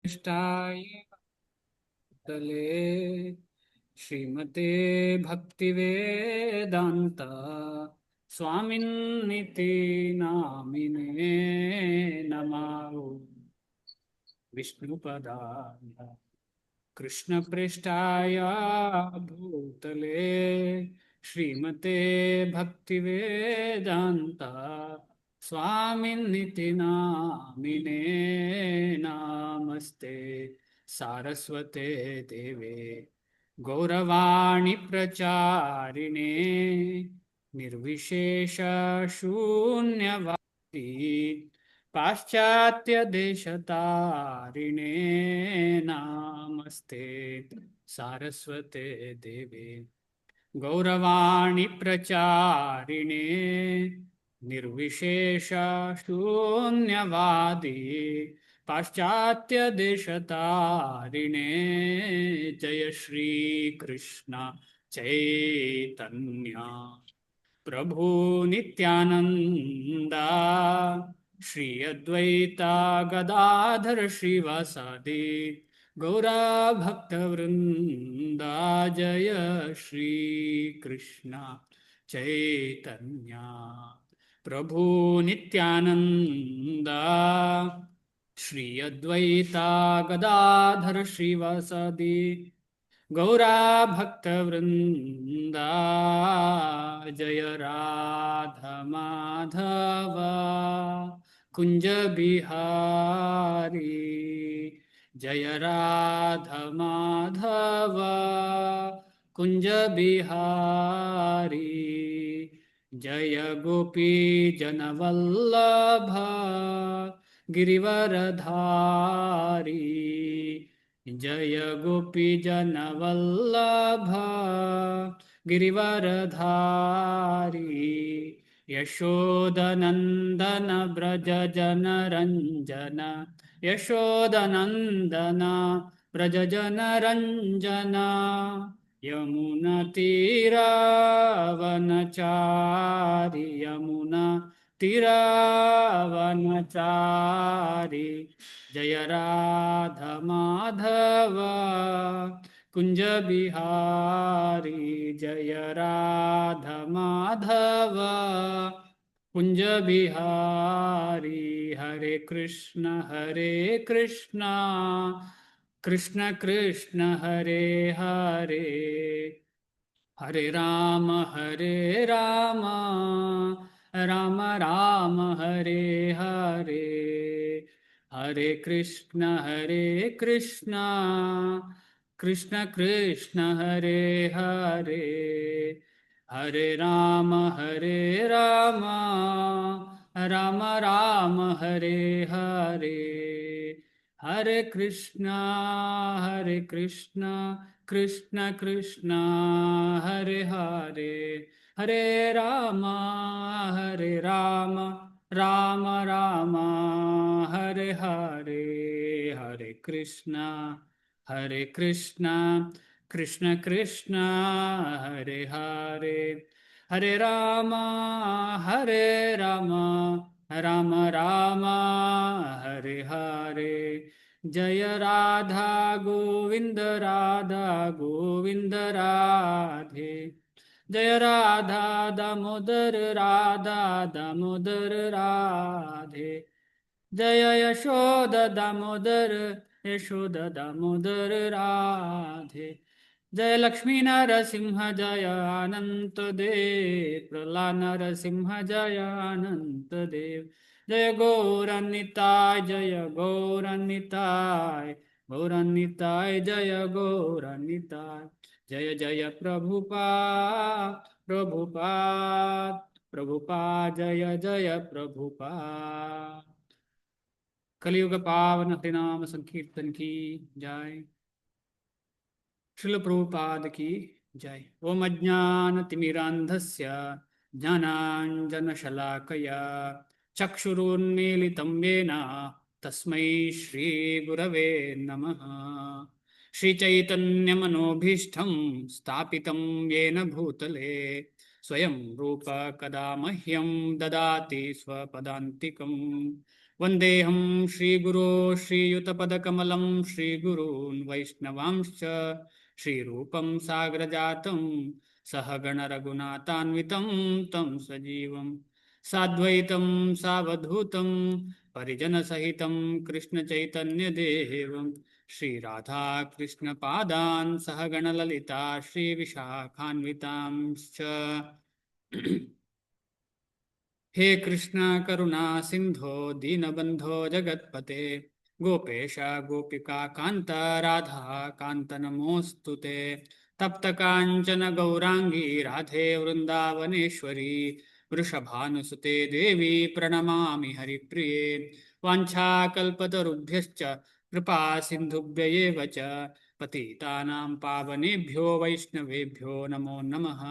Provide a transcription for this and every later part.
इष्टाय तले श्रीमते भक्तिवेदांता स्वामिन्निति नामिने नमः। विष्णुपदाय कृष्णपृष्ठाय भूतले श्रीमते भक्तिवेदांता स्वामिन्निति नामिने नमस्ते सारस्वते देवे गौरवाणी प्रचारिणे निर्विशेष शून्यवादी पाश्चात्य देशतारिणे नमस्ते सारस्वते देवे गौरवाणी प्रचारिणे निर्विशेष शून्यवादी पाश्चात्य देशतारिणे जय श्री कृष्ण चैतन्य प्रभु नित्यानंदा श्री अद्वैता गदाधर श्रीवासादि गौरा भक्त वृंदा जय श्री कृष्ण चैतन्य प्रभु नित्यानंदा श्री अद्वैता गदाधर श्रीवासादि गौरा भक्त वृंदा जय राधा माधव कुंज बिहारी जय राधा माधव कुंज बिहारी जय गोपी जनवल्लभ गिरिवरधारी जय गोपी जनवल्लभ गिरिवरधारी यशोदनंदन ब्रज जनरंजन यशोदनंदन ब्रज जनरंजन यमुना तीरावनचारी यमुना तीरावनचारी जय राधा माधव कुंज बिहारी जय राधा माधव कुंज बिहारी हरे कृष्ण कृष्ण कृष्ण हरे हरे हरे राम राम राम हरे हरे हरे कृष्ण कृष्ण कृष्ण हरे हरे हरे राम राम राम हरे हरे हरे कृष्ण कृष्ण कृष्ण हरे हरे हरे राम राम राम हरे हरे हरे कृष्ण कृष्ण कृष्ण हरे हरे हरे राम राम राम हरे हरे जय राधा गोविंद राधे जय राधा दामोदर राधे जय यशोद दामोदर राधे जय लक्ष्मी नरसिंह जय अनंत देव प्रहलाद नरसिंह जय अनंत देव जय गौरनिताय गौरनिताय जय गौरनिताय जय जय प्रभुपाद जय जय प्रभुपाद। कलियुग पावन हरिनाम संकीर्तन की जय। श्रील प्रभुपाद की जय। ओम अज्ञानतिमिरान्धस्य ज्ञानाञ्जनशलाकया चक्षुरुन्मीलितं येन तस्मै श्रीगुरवे नमः। श्रीचैतन्यमनोभीष्टं स्थापितं येन भूतले स्वयं रूप कदा मह्यं ददाति स्वपदान्तिकम् ವಂದೇಹಂ ಶ್ರೀಗುರೋ ಶ್ರೀಯುತಪದಕಮಲಂ ಶ್ರೀಗುರೂನ್ ವೈಷ್ಣವಾಂಶ್ಚ ಶ್ರೀರೂಪಂ ಸಾಗ್ರಜಾತಂ ಸಹಗಣ ರಘುನಾಥಾನ್ವಿತಂ ತಂ ಸಜೀವಂ ಸಾದ್ವೈತಂ ಸಾವಧೂತಂ ಪರಿಜನಸಹಿತಂ ಕೃಷ್ಣಚೈತನ್ಯದೇವಂ ಶ್ರೀರಾಧಾಕೃಷ್ಣಪಾದಾನ್ ಸಹಗಣಲಲಿತಾ ಶ್ರೀವಿಶಾಖಾನ್ವಿತಾಂಶ್ಚ हे कृष्ण करुणा सिंधो दीनबंधो जगत्पते गोपेश गोपिका कांत राधा कांत नमोस्तुते तप्त कांचन गौरांगी राधे वृंदावनेश्वरी वृषभानुसुते देवी प्रणमामि हरिप्रिये वाञ्छाकल्पतरुभ्यश्च कृपा सिन्धुभ्य एव च पतितानां पावनेभ्यो वैष्णवेभ्यो नमो नमः।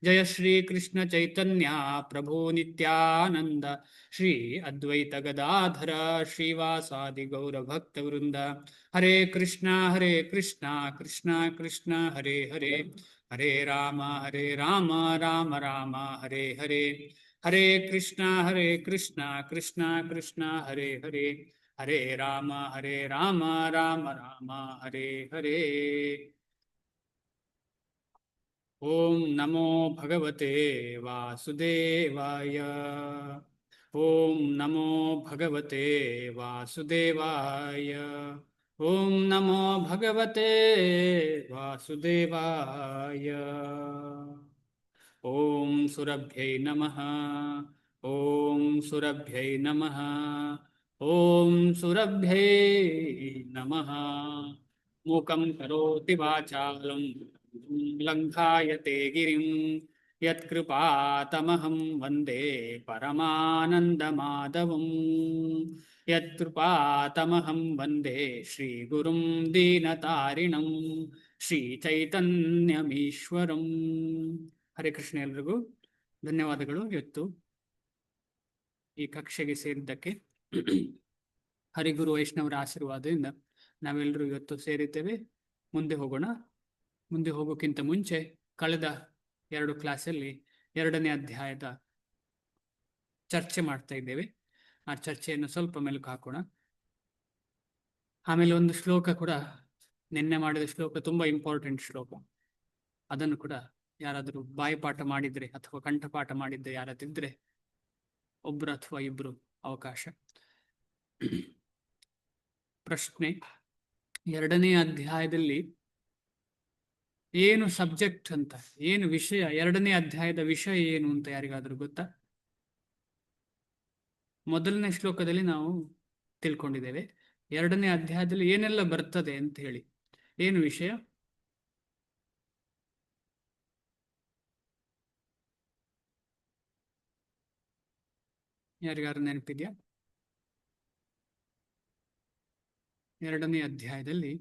जय श्री कृष्ण चैतन्य प्रभु नित्यानंद श्री अद्वैत गदाधर श्रीवासादि गौर भक्त वृंद हरे कृष्णा कृष्णा कृष्णा हरे हरे हरे राम राम राम हरे हरे हरे कृष्णा कृष्णा कृष्णा हरे हरे हरे राम राम राम हरे हरे। ओम नमो भगवते वासुदेवाय। ओम नमो भगवते वासुदेवाय। ओम नमो भगवते वासुदेवाय। ओम सुरभ्यै नमः। ओम सुरभ्यै नमः। ओम सुरभ्यै नमः। मूकं करोति वाचालं लङ्घायते गिरिं यत्कृपातमहं वन्दे परमानन्दमाधवं। यत्कृपातमहं वन्दे श्रीगुरुं दीनतारिणं ಶ್ರೀಚೈತನ್ಯಮೀಶ್ವರಂ. ಹರೇ ಕೃಷ್ಣ. ಎಲ್ರಿಗೂ ಧನ್ಯವಾದಗಳು. ಇವತ್ತು ಈ ಕಕ್ಷೆಗೆ ಸೇರಿದ್ದಕ್ಕೆ ಹರಿಗುರು ವೈಷ್ಣವರ ಆಶೀರ್ವಾದದಿಂದ ನಾವೆಲ್ಲರೂ ಇವತ್ತು ಸೇರಿದ್ದೇವೆ. ಮುಂದೆ ಹೋಗೋಣ. ಮುಂದೆ ಹೋಗೋಕ್ಕಿಂತ ಮುಂಚೆ ಕಳೆದ 2 ಕ್ಲಾಸಲ್ಲಿ 2ನೇ ಅಧ್ಯಾಯದ ಚರ್ಚೆ ಮಾಡ್ತಾ ಇದ್ದೇವೆ. ಆ ಚರ್ಚೆಯನ್ನು ಸ್ವಲ್ಪ ಮೆಲುಕು ಹಾಕೋಣ. ಆಮೇಲೆ ಒಂದು ಶ್ಲೋಕ ಕೂಡ, ನಿನ್ನೆ ಮಾಡಿದ ಶ್ಲೋಕ ತುಂಬಾ ಇಂಪಾರ್ಟೆಂಟ್ ಶ್ಲೋಕ. ಅದನ್ನು ಕೂಡ ಯಾರಾದರೂ ಬಾಯಿಪಾಠ ಮಾಡಿದ್ರೆ ಅಥವಾ ಕಂಠಪಾಠ ಮಾಡಿದ್ರೆ ಯಾರಾದಿದ್ರೆ ಒಬ್ರು ಅಥವಾ ಇಬ್ರು ಅವಕಾಶ. ಪ್ರಶ್ನೆ: 2ನೇ ಅಧ್ಯಾಯದಲ್ಲಿ ಏನು ಸಬ್ಜೆಕ್ಟ್ ಅಂತ, ಏನು ವಿಷಯ, 2ನೇ ಅಧ್ಯಾಯದ ವಿಷಯ ಏನು ಅಂತ ಯಾರಿಗಾದ್ರೂ ಗೊತ್ತಾ? ಮೊದಲನೇ ಶ್ಲೋಕದಲ್ಲಿ ನಾವು ತಿಳ್ಕೊಂಡಿದ್ದೇವೆ 2ನೇ ಅಧ್ಯಾಯದಲ್ಲಿ ಏನೆಲ್ಲ ಬರ್ತದೆ ಅಂತ ಹೇಳಿ. ಏನು ವಿಷಯ? ಯಾರಿಗಾರು ನೆನಪಿದ್ಯಾ? 2ನೇ ಅಧ್ಯಾಯದಲ್ಲಿ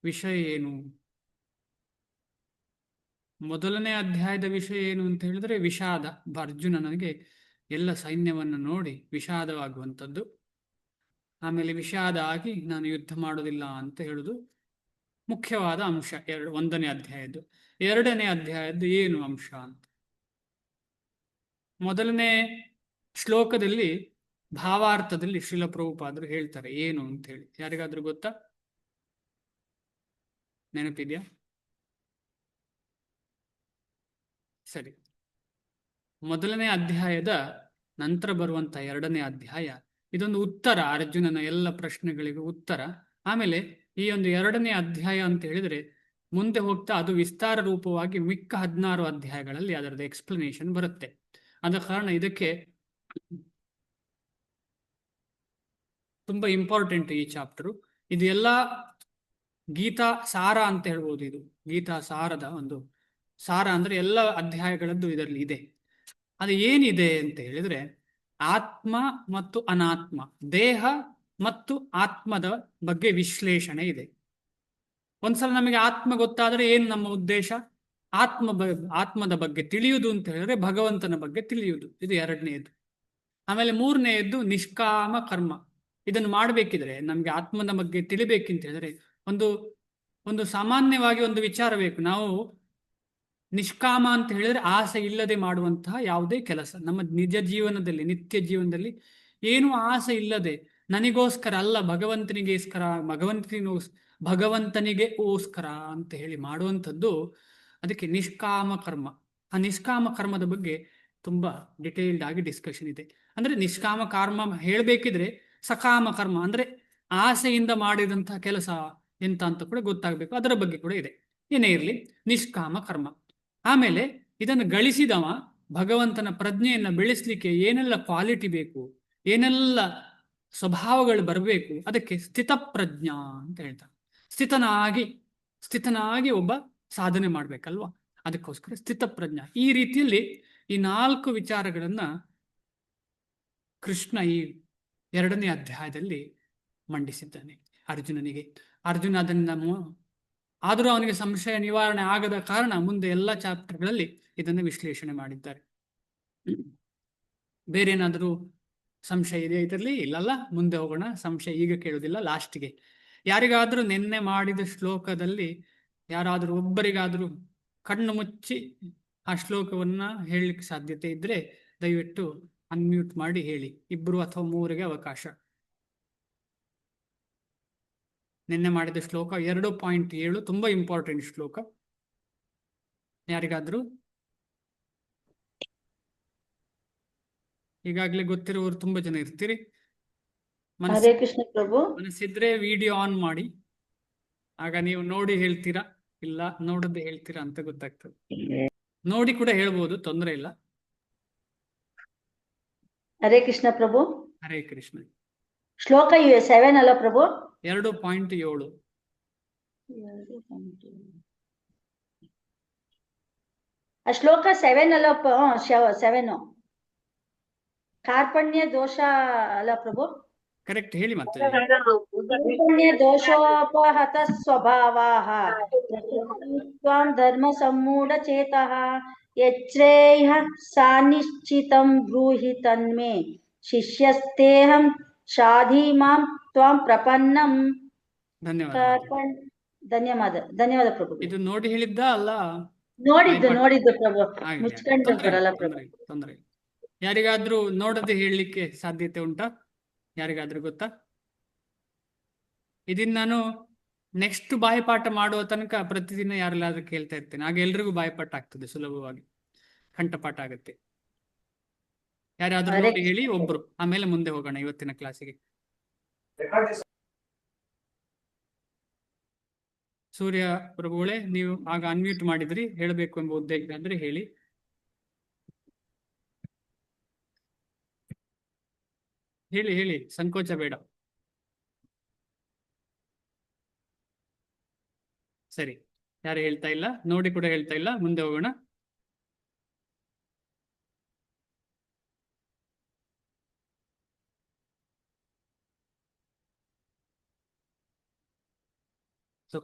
ವಿಷಯ ಏನು? ಮೊದಲನೇ ಅಧ್ಯಾಯದ ವಿಷಯ ಏನು ಅಂತ ಹೇಳಿದ್ರೆ ವಿಷಾದ. ಅರ್ಜುನನಿಗೆ ಎಲ್ಲ ಸೈನ್ಯವನ್ನು ನೋಡಿ ವಿಷಾದವಾಗುವಂಥದ್ದು. ಆಮೇಲೆ ವಿಷಾದ ಆಗಿ ನಾನು ಯುದ್ಧ ಮಾಡೋದಿಲ್ಲ ಅಂತ ಹೇಳುದು ಮುಖ್ಯವಾದ ಅಂಶ 1ನೇ ಅಧ್ಯಾಯದ್ದು. 2ನೇ ಅಧ್ಯಾಯದ್ದು ಏನು ಅಂಶ ಅಂತ? ಮೊದಲನೇ ಶ್ಲೋಕದಲ್ಲಿ ಭಾವಾರ್ಥದಲ್ಲಿ ಶ್ರೀಲ ಪ್ರಭುಪಾದರು ಹೇಳ್ತಾರೆ ಏನು ಅಂತ ಹೇಳಿ. ಯಾರಿಗಾದ್ರೂ ಗೊತ್ತಾ? ನೆನಪಿದ್ಯಾ? ಸರಿ. ಮೊದಲನೇ ಅಧ್ಯಾಯದ ನಂತರ ಬರುವಂತ 2ನೇ ಅಧ್ಯಾಯ ಇದೊಂದು ಉತ್ತರ, ಅರ್ಜುನನ ಎಲ್ಲ ಪ್ರಶ್ನೆಗಳಿಗೂ ಉತ್ತರ. ಆಮೇಲೆ ಈ ಒಂದು 2ನೇ ಅಧ್ಯಾಯ ಅಂತ ಹೇಳಿದ್ರೆ ಮುಂದೆ ಹೋಗ್ತಾ ಅದು ವಿಸ್ತಾರ ರೂಪವಾಗಿ ಮಿಕ್ಕ 16 ಅಧ್ಯಾಯಗಳಲ್ಲಿ ಅದರದ್ದು ಎಕ್ಸ್ಪ್ಲನೇಷನ್ ಬರುತ್ತೆ. ಆದ ಕಾರಣ ಇದಕ್ಕೆ ತುಂಬಾ ಇಂಪಾರ್ಟೆಂಟ್ ಈ ಚಾಪ್ಟರ್. ಇದು ಎಲ್ಲ ಗೀತಾ ಸಾರ ಅಂತ ಹೇಳ್ಬೋದು. ಇದು ಗೀತಾ ಸಾರದ ಒಂದು ಸಾರ ಅಂದ್ರೆ ಎಲ್ಲ ಅಧ್ಯಾಯಗಳದ್ದು ಇದರಲ್ಲಿ ಇದೆ. ಅದು ಏನಿದೆ ಅಂತ ಹೇಳಿದ್ರೆ ಆತ್ಮ ಮತ್ತು ಅನಾತ್ಮ, ದೇಹ ಮತ್ತು ಆತ್ಮದ ಬಗ್ಗೆ ವಿಶ್ಲೇಷಣೆ ಇದೆ. ಒಂದ್ಸಲ ನಮಗೆ ಆತ್ಮ ಗೊತ್ತಾದ್ರೆ ಏನು ನಮ್ಮ ಉದ್ದೇಶ? ಆತ್ಮದ ಬಗ್ಗೆ ತಿಳಿಯುವುದು ಅಂತ ಹೇಳಿದ್ರೆ ಭಗವಂತನ ಬಗ್ಗೆ ತಿಳಿಯುವುದು. ಇದು 2ನೇದು. ಆಮೇಲೆ 3ನೇದ್ದು ನಿಷ್ಕಾಮ ಕರ್ಮ. ಇದನ್ನು ಮಾಡಬೇಕಿದ್ರೆ ನಮ್ಗೆ ಆತ್ಮದ ಬಗ್ಗೆ ತಿಳಿಬೇಕಂತ ಹೇಳಿದ್ರೆ ಒಂದು ಸಾಮಾನ್ಯವಾಗಿ ಒಂದು ವಿಚಾರ ಬೇಕು. ನಾವು ನಿಷ್ಕಾಮ ಅಂತ ಹೇಳಿದ್ರೆ ಆಸೆ ಇಲ್ಲದೆ ಮಾಡುವಂತಹ ಯಾವುದೇ ಕೆಲಸ, ನಮ್ಮ ನಿಜ ಜೀವನದಲ್ಲಿ ನಿತ್ಯ ಜೀವನದಲ್ಲಿ ಏನು ಆಸೆ ಇಲ್ಲದೆ ನನಗೋಸ್ಕರ ಅಲ್ಲ, ಭಗವಂತನಿಗೆ ಓಸ್ಕರ ಅಂತ ಹೇಳಿ ಮಾಡುವಂಥದ್ದು. ಅದಕ್ಕೆ ನಿಷ್ಕಾಮ ಕರ್ಮ. ಆ ನಿಷ್ಕಾಮ ಕರ್ಮದ ಬಗ್ಗೆ ತುಂಬಾ ಡಿಟೇಲ್ಡ್ ಆಗಿ ಡಿಸ್ಕಷನ್ ಇದೆ. ಅಂದ್ರೆ ನಿಷ್ಕಾಮ ಕರ್ಮ ಹೇಳ್ಬೇಕಿದ್ರೆ ಸಕಾಮ ಕರ್ಮ ಅಂದ್ರೆ ಆಸೆಯಿಂದ ಮಾಡಿದಂತಹ ಕೆಲಸ ಎಂತ ಅಂತ ಕೂಡ ಗೊತ್ತಾಗಬೇಕು. ಅದರ ಬಗ್ಗೆ ಕೂಡ ಇದೆ. ಏನೇ ಇರಲಿ, ನಿಷ್ಕಾಮ ಕರ್ಮ. ಆಮೇಲೆ ಇದನ್ನು ಗಳಿಸಿದವ ಭಗವಂತನ ಪ್ರಜ್ಞೆಯನ್ನು ಬೆಳೆಸಲಿಕ್ಕೆ ಏನೆಲ್ಲ ಕ್ವಾಲಿಟಿ ಬೇಕು, ಏನೆಲ್ಲ ಸ್ವಭಾವಗಳು ಬರಬೇಕು, ಅದಕ್ಕೆ ಸ್ಥಿತಪ್ರಜ್ಞಾ ಅಂತ ಹೇಳ್ತಾರೆ. ಸ್ಥಿತನಾಗಿ ಒಬ್ಬ ಸಾಧನೆ ಮಾಡ್ಬೇಕಲ್ವಾ, ಅದಕ್ಕೋಸ್ಕರ ಸ್ಥಿತಪ್ರಜ್ಞಾ. ಈ ರೀತಿಯಲ್ಲಿ ಈ 4 ವಿಚಾರಗಳನ್ನ ಕೃಷ್ಣ ಈ 2ನೇ ಅಧ್ಯಾಯದಲ್ಲಿ ಮಂಡಿಸಿದ್ದಾನೆ ಅರ್ಜುನನಿಗೆ. ಅರ್ಜುನ ಆದರೂ ಅವನಿಗೆ ಸಂಶಯ ನಿವಾರಣೆ ಆಗದ ಕಾರಣ ಮುಂದೆ ಎಲ್ಲ ಚಾಪ್ಟರ್ಗಳಲ್ಲಿ ಇದನ್ನು ವಿಶ್ಲೇಷಣೆ ಮಾಡಿದ್ದಾರೆ. ಬೇರೆ ಏನಾದರೂ ಸಂಶಯ ಇದೆ ಇದರಲ್ಲಿ? ಇಲ್ಲಲ್ಲ, ಮುಂದೆ ಹೋಗೋಣ. ಸಂಶಯ ಈಗ ಕೇಳುವುದಿಲ್ಲ, ಲಾಸ್ಟ್ಗೆ. ಯಾರಿಗಾದ್ರೂ ನಿನ್ನೆ ಮಾಡಿದ ಶ್ಲೋಕದಲ್ಲಿ ಯಾರಾದರೂ ಒಬ್ಬರಿಗಾದರೂ ಕಣ್ಣು ಮುಚ್ಚಿ ಆ ಶ್ಲೋಕವನ್ನ ಹೇಳಲಿಕ್ಕೆ ಸಾಧ್ಯತೆ ಇದ್ರೆ ದಯವಿಟ್ಟು ಅನ್ಮ್ಯೂಟ್ ಮಾಡಿ ಹೇಳಿ. 2 ಅಥವಾ 3ಗೆ ಅವಕಾಶ. ನಿನ್ನೆ ಮಾಡಿದ ಶ್ಲೋಕ 2.7 ತುಂಬಾ ಇಂಪಾರ್ಟೆಂಟ್ ಶ್ಲೋಕ. ಯಾರಿಗಾದ್ರೂ ಈಗಾಗಲೇ ಗೊತ್ತಿರುವವರು ತುಂಬಾ ಜನ ಇರ್ತೀರಿ. ಹರೇ ಕೃಷ್ಣ ಪ್ರಭು. ಮನಸ್ಸಿದ್ರೆ ವಿಡಿಯೋ ಆನ್ ಮಾಡಿ, ಆಗ ನೀವು ನೋಡಿ ಹೇಳ್ತೀರಾ ಇಲ್ಲ ನೋಡದೆ ಹೇಳ್ತೀರಾ ಅಂತ ಗೊತ್ತಾಗ್ತದೆ. ನೋಡಿ ಕೂಡ ಹೇಳ್ಬೋದು, ತೊಂದರೆ ಇಲ್ಲ. ಹರೇ ಕೃಷ್ಣ ಪ್ರಭು. ಹರೇ ಕೃಷ್ಣ. ಶ್ಲೋಕ 7 ಅಲ್ಲ ಪ್ರಭು? 2.7. ಆ ಶ್ಲೋಕ 7 ಅಲ್ಲ? 7 ಕಾರ್ಪಣ್ಯ ದೋಷ ಅಲ್ಲ ಪ್ರಭು? ಕರೆಕ್ಟ್, ಹೇಳಿ ಮತ್ತೆ. ಕಾರ್ಪಣ್ಯ ದೋಷೋಪಹತ ಸ್ವಭಾವಾಃ ತ್ವಾಂ ಧರ್ಮ ಸಮ್ಮೂಢ ಚೇತಃ ಯಚ್ರೇಯ ಸಾನಿಶ್ಚಿತಂ ಬ್ರೂಹಿ ತನ್ಮೇ ಶಿಷ್ಯಸ್ತೇಹಂ ಶಾಧಿ ಮಾಂ ತ್ವಾಂ ಪ್ರಪನ್ನಂ. ಧನ್ಯವಾದ ಪ್ರಭು. ಇದು ನೋಡಿ ಹೇಳಿದ್ದ ಅಲ್ಲ? ನೋಡಿದ್ದು ಪ್ರಭು. ಮುಚ್ಕೊಂಡು ಬರಲ್ಲ ಪ್ರಭು. ತೊಂದರೆ. ಯಾರಿಗಾದ್ರೂ ನೋಡದೆ ಹೇಳಲಿಕ್ಕೆ ಸಾಧ್ಯತೆ ಉಂಟಾ? ಯಾರಿಗಾದ್ರೂ ಗೊತ್ತಾ? ಇದನ್ನ ನಾನು ನೆಕ್ಸ್ಟ್ ಬಾಯಿಪಾಠ ಮಾಡುವ ತನಕ ಪ್ರತಿದಿನ ಯಾರೆಲ್ಲಾದ್ರೂ ಕೇಳ್ತಾ ಇರ್ತೇನೆ. ಆಗ ಎಲ್ರಿಗೂ ಬಾಯಿಪಾಠ ಆಗ್ತದೆ, ಸುಲಭವಾಗಿ ಕಂಠಪಾಠ ಆಗುತ್ತೆ. ಯಾರಾದ್ರೂ ನೋಡಿ ಹೇಳಿ ಒಬ್ರು, ಆಮೇಲೆ ಮುಂದೆ ಹೋಗೋಣ ಇವತ್ತಿನ ಕ್ಲಾಸಿಗೆ. ಸೂರ್ಯ ಪ್ರಭುಗಳೇ, ನೀವು ಆಗ ಅನ್ಮ್ಯೂಟ್ ಮಾಡಿದ್ರಿ, ಹೇಳಬೇಕು ಎಂಬ ಉದ್ದೇಶ ಅಂದ್ರೆ ಹೇಳಿ. ಹೇಳಿ, ಸಂಕೋಚ ಬೇಡ. ಸರಿ, ಯಾರು ಹೇಳ್ತಾ ಇಲ್ಲ, ನೋಡಿ ಕೂಡ ಹೇಳ್ತಾ ಇಲ್ಲ, ಮುಂದೆ ಹೋಗೋಣ.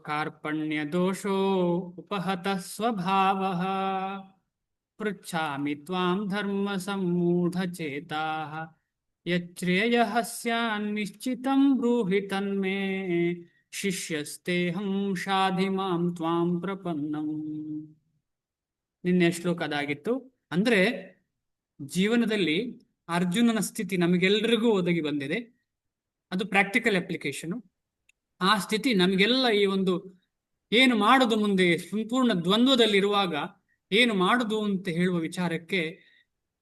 ಕಾರ್ಪಣ್ಯ ದೋಷೋ ಉಪಹತ ಸ್ವಭಾವಃ ಪೃಚ್ಛಾಮಿ ತ್ವಾಂ ಧರ್ಮ ಸಮ್ಮೂಢ ಚೇತಾಃ ಯಚ್ರೇಯಃ ಸ್ಯಾನ್ನಿಶ್ಚಿತಂ ಬ್ರೂಹಿ ತನ್ಮೇ ಶಿಷ್ಯಸ್ತೇಹಂ ಶಾಧಿ ಮಾಂ ತ್ವಾಂ ಪ್ರಪನ್ನಂ. ನಿನ್ನೆ ಶ್ಲೋಕ ಅದಾಗಿತ್ತು. ಅಂದ್ರೆ ಜೀವನದಲ್ಲಿ ಅರ್ಜುನನ ಸ್ಥಿತಿ ನಮಗೆಲ್ಲರಿಗೂ ಒದಗಿ ಬಂದಿದೆ. ಅದು ಪ್ರಾಕ್ಟಿಕಲ್ ಅಪ್ಲಿಕೇಶನ್. ಆ ಸ್ಥಿತಿ ನಮಗೆಲ್ಲ ಈ ಒಂದು ಏನು ಮಾಡುದು ಮುಂದೆ ಸಂಪೂರ್ಣ ದ್ವಂದ್ವದಲ್ಲಿರುವಾಗ ಏನು ಮಾಡುದು ಅಂತ ಹೇಳುವ ವಿಚಾರಕ್ಕೆ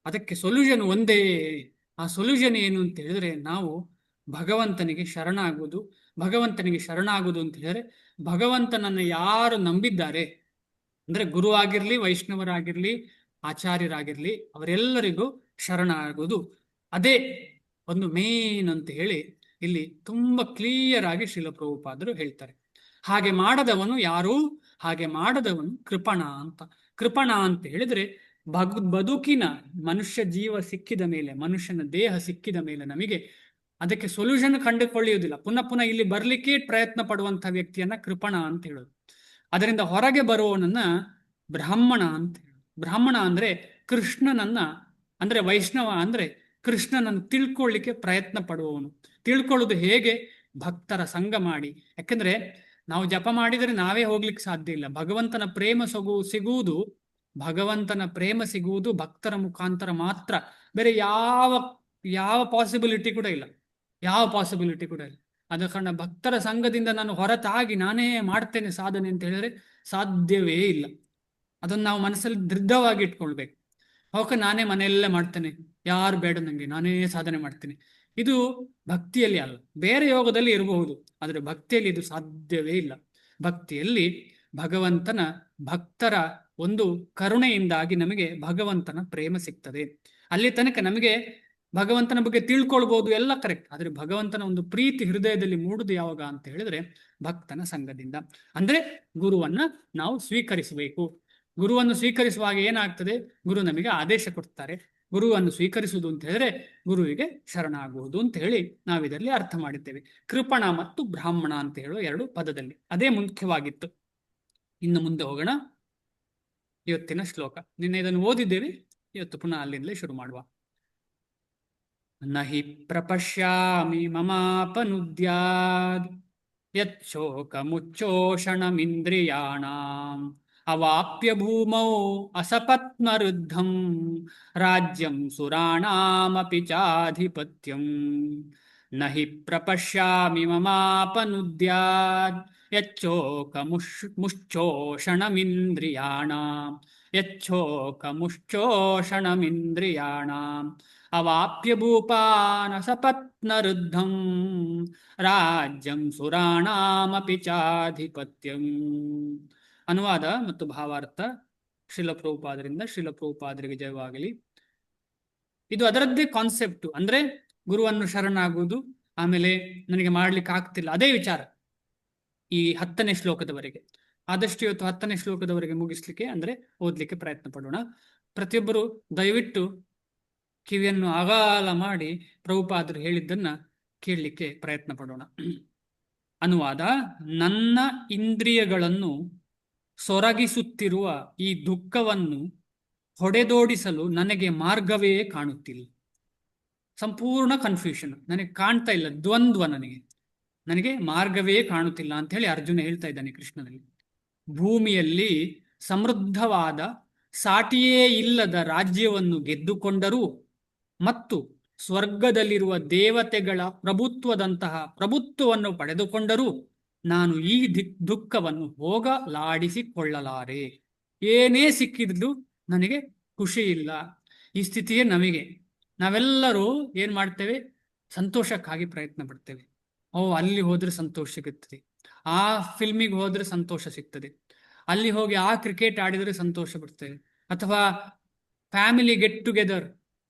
ಅದಕ್ಕೆ ಸೊಲ್ಯೂಷನ್ ಒಂದೇ. ಆ ಸೊಲ್ಯೂಷನ್ ಏನು ಅಂತ ಹೇಳಿದ್ರೆ ನಾವು ಭಗವಂತನಿಗೆ ಶರಣಾಗುವುದು. ಭಗವಂತನಿಗೆ ಶರಣಾಗುವುದು ಅಂತ ಹೇಳಿದ್ರೆ ಭಗವಂತನನ್ನು ಯಾರು ನಂಬಿದ್ದಾರೆ ಅಂದ್ರೆ ಗುರು ಆಗಿರ್ಲಿ, ವೈಷ್ಣವರಾಗಿರ್ಲಿ, ಆಚಾರ್ಯರಾಗಿರ್ಲಿ, ಅವರೆಲ್ಲರಿಗೂ ಶರಣಾಗುವುದು. ಅದೇ ಒಂದು ಮೇನ್ ಅಂತ ಹೇಳಿ ಇಲ್ಲಿ ತುಂಬಾ ಕ್ಲಿಯರ್ ಆಗಿ ಶ್ರೀಲ ಪ್ರಭುಪಾದರು ಹೇಳ್ತಾರೆ. ಹಾಗೆ ಮಾಡದವನು ಯಾರು? ಹಾಗೆ ಮಾಡದವನು ಕೃಪಣ ಅಂತ. ಕೃಪಣ ಅಂತ ಹೇಳಿದ್ರೆ ಬದುಕಿನ ಮನುಷ್ಯ ಜೀವ ಸಿಕ್ಕಿದ ಮೇಲೆ, ಮನುಷ್ಯನ ದೇಹ ಸಿಕ್ಕಿದ ಮೇಲೆ ನಮಗೆ ಅದಕ್ಕೆ ಸೊಲ್ಯೂಷನ್ ಕಂಡುಕೊಳ್ಳುವುದಿಲ್ಲ. ಪುನಃ ಪುನಃ ಇಲ್ಲಿ ಬರ್ಲಿಕ್ಕೆ ಪ್ರಯತ್ನ ಪಡುವಂತಹ ವ್ಯಕ್ತಿಯನ್ನ ಕೃಪಣ ಅಂತ ಹೇಳೋದು. ಅದರಿಂದ ಹೊರಗೆ ಬರುವವನನ್ನ ಬ್ರಾಹ್ಮಣ ಅಂತ ಹೇಳೋದು. ಬ್ರಾಹ್ಮಣ ಅಂದ್ರೆ ಕೃಷ್ಣನನ್ನ, ಅಂದ್ರೆ ವೈಷ್ಣವ ಅಂದ್ರೆ ಕೃಷ್ಣನನ್ನು ತಿಳ್ಕೊಳ್ಳಿಕ್ಕೆ ಪ್ರಯತ್ನ ಪಡುವವನು. ತಿಳ್ಕೊಳ್ಳೋದು ಹೇಗೆ? ಭಕ್ತರ ಸಂಘ ಮಾಡಿ. ಯಾಕಂದ್ರೆ ನಾವು ಜಪ ಮಾಡಿದರೆ ನಾವೇ ಹೋಗ್ಲಿಕ್ಕೆ ಸಾಧ್ಯ ಇಲ್ಲ. ಭಗವಂತನ ಪ್ರೇಮ ಸಿಗುವುದು ಭಕ್ತರ ಮುಖಾಂತರ ಮಾತ್ರ. ಬೇರೆ ಯಾವ ಪಾಸಿಬಿಲಿಟಿ ಕೂಡ ಇಲ್ಲ. ಯಾವ ಪಾಸಿಬಿಲಿಟಿ ಕೂಡ ಇಲ್ಲ. ಆದ ಕಾರಣ ಭಕ್ತರ ಸಂಘದಿಂದ ನಾನು ಹೊರತಾಗಿ ನಾನೇ ಮಾಡ್ತೇನೆ ಸಾಧನೆ ಅಂತ ಹೇಳಿದ್ರೆ ಸಾಧ್ಯವೇ ಇಲ್ಲ. ಅದನ್ನು ನಾವು ಮನಸ್ಸಲ್ಲಿ ದೃಢವಾಗಿ ಇಟ್ಕೊಳ್ಬೇಕು. ಅವಕ್ಕೆ ನಾನೇ ಮನೆಯಲ್ಲೇ ಮಾಡ್ತೇನೆ, ಯಾರು ಬೇಡ ನನಗೆ, ನಾನೇ ಸಾಧನೆ ಮಾಡ್ತೇನೆ, ಇದು ಭಕ್ತಿಯಲ್ಲಿ ಅಲ್ಲ. ಬೇರೆ ಯೋಗದಲ್ಲಿ ಇರಬಹುದು, ಆದರೆ ಭಕ್ತಿಯಲ್ಲಿ ಇದು ಸಾಧ್ಯವೇ ಇಲ್ಲ. ಭಕ್ತಿಯಲ್ಲಿ ಭಗವಂತನ ಭಕ್ತರ ಒಂದು ಕರುಣೆಯಿಂದಾಗಿ ನಮಗೆ ಭಗವಂತನ ಪ್ರೇಮ ಸಿಗ್ತದೆ. ಅಲ್ಲಿ ತನಕ ನಮಗೆ ಭಗವಂತನ ಬಗ್ಗೆ ತಿಳ್ಕೊಳ್ಬಹುದು, ಎಲ್ಲ ಕರೆಕ್ಟ್. ಆದರೆ ಭಗವಂತನ ಒಂದು ಪ್ರೀತಿ ಹೃದಯದಲ್ಲಿ ಮೂಡುದು ಯಾವಾಗ ಅಂತ ಹೇಳಿದ್ರೆ ಭಕ್ತನ ಸಂಘದಿಂದ. ಅಂದ್ರೆ ಗುರುವನ್ನ ನಾವು ಸ್ವೀಕರಿಸಬೇಕು. ಗುರುವನ್ನು ಸ್ವೀಕರಿಸುವಾಗ ಏನಾಗ್ತದೆ, ಗುರು ನಮಗೆ ಆದೇಶ ಕೊಡ್ತಾರೆ. ಗುರುವನ್ನು ಸ್ವೀಕರಿಸುವುದು ಅಂತ ಹೇಳಿದ್ರೆ ಗುರುವಿಗೆ ಶರಣಾಗುವುದು ಅಂತ ಹೇಳಿ ನಾವಿದರಲ್ಲಿ ಅರ್ಥ ಮಾಡಿದ್ದೇವೆ. ಕೃಪಣ ಮತ್ತು ಬ್ರಾಹ್ಮಣ ಅಂತ ಹೇಳುವ ಎರಡು ಪದದಲ್ಲಿ ಅದೇ ಮುಖ್ಯವಾಗಿತ್ತು. ಇನ್ನು ಮುಂದೆ ಹೋಗೋಣ. ಇವತ್ತಿನ ಶ್ಲೋಕ, ನಿನ್ನೆ ಇದನ್ನು ಓದಿದ್ದೇವೆ, ಇವತ್ತು ಪುನಃ ಅಲ್ಲಿಂದಲೇ ಶುರು ಮಾಡುವ. ನಹಿ ಪ್ರಪಶ್ಯಾಮಿ ಮಮಾಪನುದ್ಯಾದ್ ಯಚ್ಛೋಕಮುಚ್ಚೋಷಣಮಿಂದ್ರಿಯಾಣಾಂ ಅವಾಪ್ಯ ಭೂಮೌ ಅಸಪತ್ಮರುದ್ಧಂ ರಾಜ್ಯಂ ಸುರಾಣಾಮಪಿ ಚಾಧಿಪತ್ಯಂ. ನಹಿ ಪ್ರಪಶ್ಯಾಮಿ ಮಮಾಪನುದ್ಯಾದ್ ಯಚ್ಛೋಕಮುಚ್ಚೋಷಣಮಿಂದ್ರಿಯಾಣಾಂ ಯಚ್ಛೋಕಮುಚ್ಚೋಷಣಮಿಂದ್ರಿಯಾಣಾಂ ಅವಾಪ್ಯ ಭೂಪಾನಸಪತ್ನರುದ್ಧಂ ರಾಜ್ಯಂ ಸುರಾಣಾಮಪಿ ಚಾಧಿಪತ್ಯಂ. ಅನುವಾದ ಮತ್ತು ಭಾವಾರ್ಥ ಶ್ರೀಲ ಪ್ರಭುಪಾದರಿಂದ. ಶ್ರೀಲ ಪ್ರಭುಪಾದರಿಗೆ ಜಯವಾಗಲಿ. ಇದು ಅದರದ್ದೇ ಕಾನ್ಸೆಪ್ಟು. ಅಂದ್ರೆ ಗುರುವನ್ನು ಶರಣಾಗುವುದು, ಆಮೇಲೆ ನನಗೆ ಮಾಡ್ಲಿಕ್ಕೆ ಆಗ್ತಿಲ್ಲ, ಅದೇ ವಿಚಾರ ಈ 10ನೇ ಶ್ಲೋಕದವರೆಗೆ. ಆದಷ್ಟು ಇವತ್ತು 10ನೇ ಶ್ಲೋಕದವರೆಗೆ ಮುಗಿಸ್ಲಿಕ್ಕೆ ಅಂದ್ರೆ ಓದ್ಲಿಕ್ಕೆ ಪ್ರಯತ್ನ ಪಡೋಣ. ಪ್ರತಿಯೊಬ್ಬರು ದಯವಿಟ್ಟು ಕಿವಿಯನ್ನು ಅಗಾಲ ಮಾಡಿ ಪ್ರಭುಪಾದರು ಹೇಳಿದ್ದನ್ನ ಕೇಳಲಿಕ್ಕೆ ಪ್ರಯತ್ನ ಪಡೋಣ. ಅನುವಾದ: ನನ್ನ ಇಂದ್ರಿಯಗಳನ್ನು ಸೊರಗಿಸುತ್ತಿರುವ ಈ ದುಃಖವನ್ನು ಹೊಡೆದೋಡಿಸಲು ನನಗೆ ಮಾರ್ಗವೇ ಕಾಣುತ್ತಿಲ್ಲ. ಸಂಪೂರ್ಣ ಕನ್ಫ್ಯೂಷನ್, ನನಗೆ ಕಾಣ್ತಾ ಇಲ್ಲ, ದ್ವಂದ್ವ, ನನಗೆ ಮಾರ್ಗವೇ ಕಾಣುತ್ತಿಲ್ಲ ಅಂತ ಹೇಳಿ ಅರ್ಜುನ ಹೇಳ್ತಾ ಇದ್ದಾನೆ ಕೃಷ್ಣನಲ್ಲಿ. ಭೂಮಿಯಲ್ಲಿ ಸಮೃದ್ಧವಾದ ಸಾಟಿಯೇ ಇಲ್ಲದ ರಾಜ್ಯವನ್ನು ಗೆದ್ದುಕೊಂಡರೂ ಮತ್ತು ಸ್ವರ್ಗದಲ್ಲಿರುವ ದೇವತೆಗಳ ಪ್ರಭುತ್ವದಂತಹ ಪ್ರಭುತ್ವವನ್ನು ಪಡೆದುಕೊಂಡರೂ ನಾನು ಈ ದುಃಖವನ್ನು ಹೋಗಲಾಡಿಸಿಕೊಳ್ಳಲಾರೆ. ಏನೇ ಸಿಕ್ಕಿದ್ರು ನನಗೆ ಖುಷಿ ಇಲ್ಲ. ಈ ಸ್ಥಿತಿಯೇ ನಮಗೆ. ನಾವೆಲ್ಲರೂ ಏನ್ ಮಾಡ್ತೇವೆ, ಸಂತೋಷಕ್ಕಾಗಿ ಪ್ರಯತ್ನ ಪಡ್ತೇವೆ. ಅಲ್ಲಿ ಹೋದ್ರೆ ಸಂತೋಷ ಸಿಗುತ್ತದೆ, ಆ ಫಿಲ್ಮಿಗೆ ಹೋದ್ರೆ ಸಂತೋಷ ಸಿಗ್ತದೆ, ಅಲ್ಲಿ ಹೋಗಿ ಆ ಕ್ರಿಕೆಟ್ ಆಡಿದ್ರೆ ಸಂತೋಷ ಪಡ್ತೇವೆ, ಅಥವಾ ಫ್ಯಾಮಿಲಿ ಗೆಟ್ ಟುಗೆದರ್,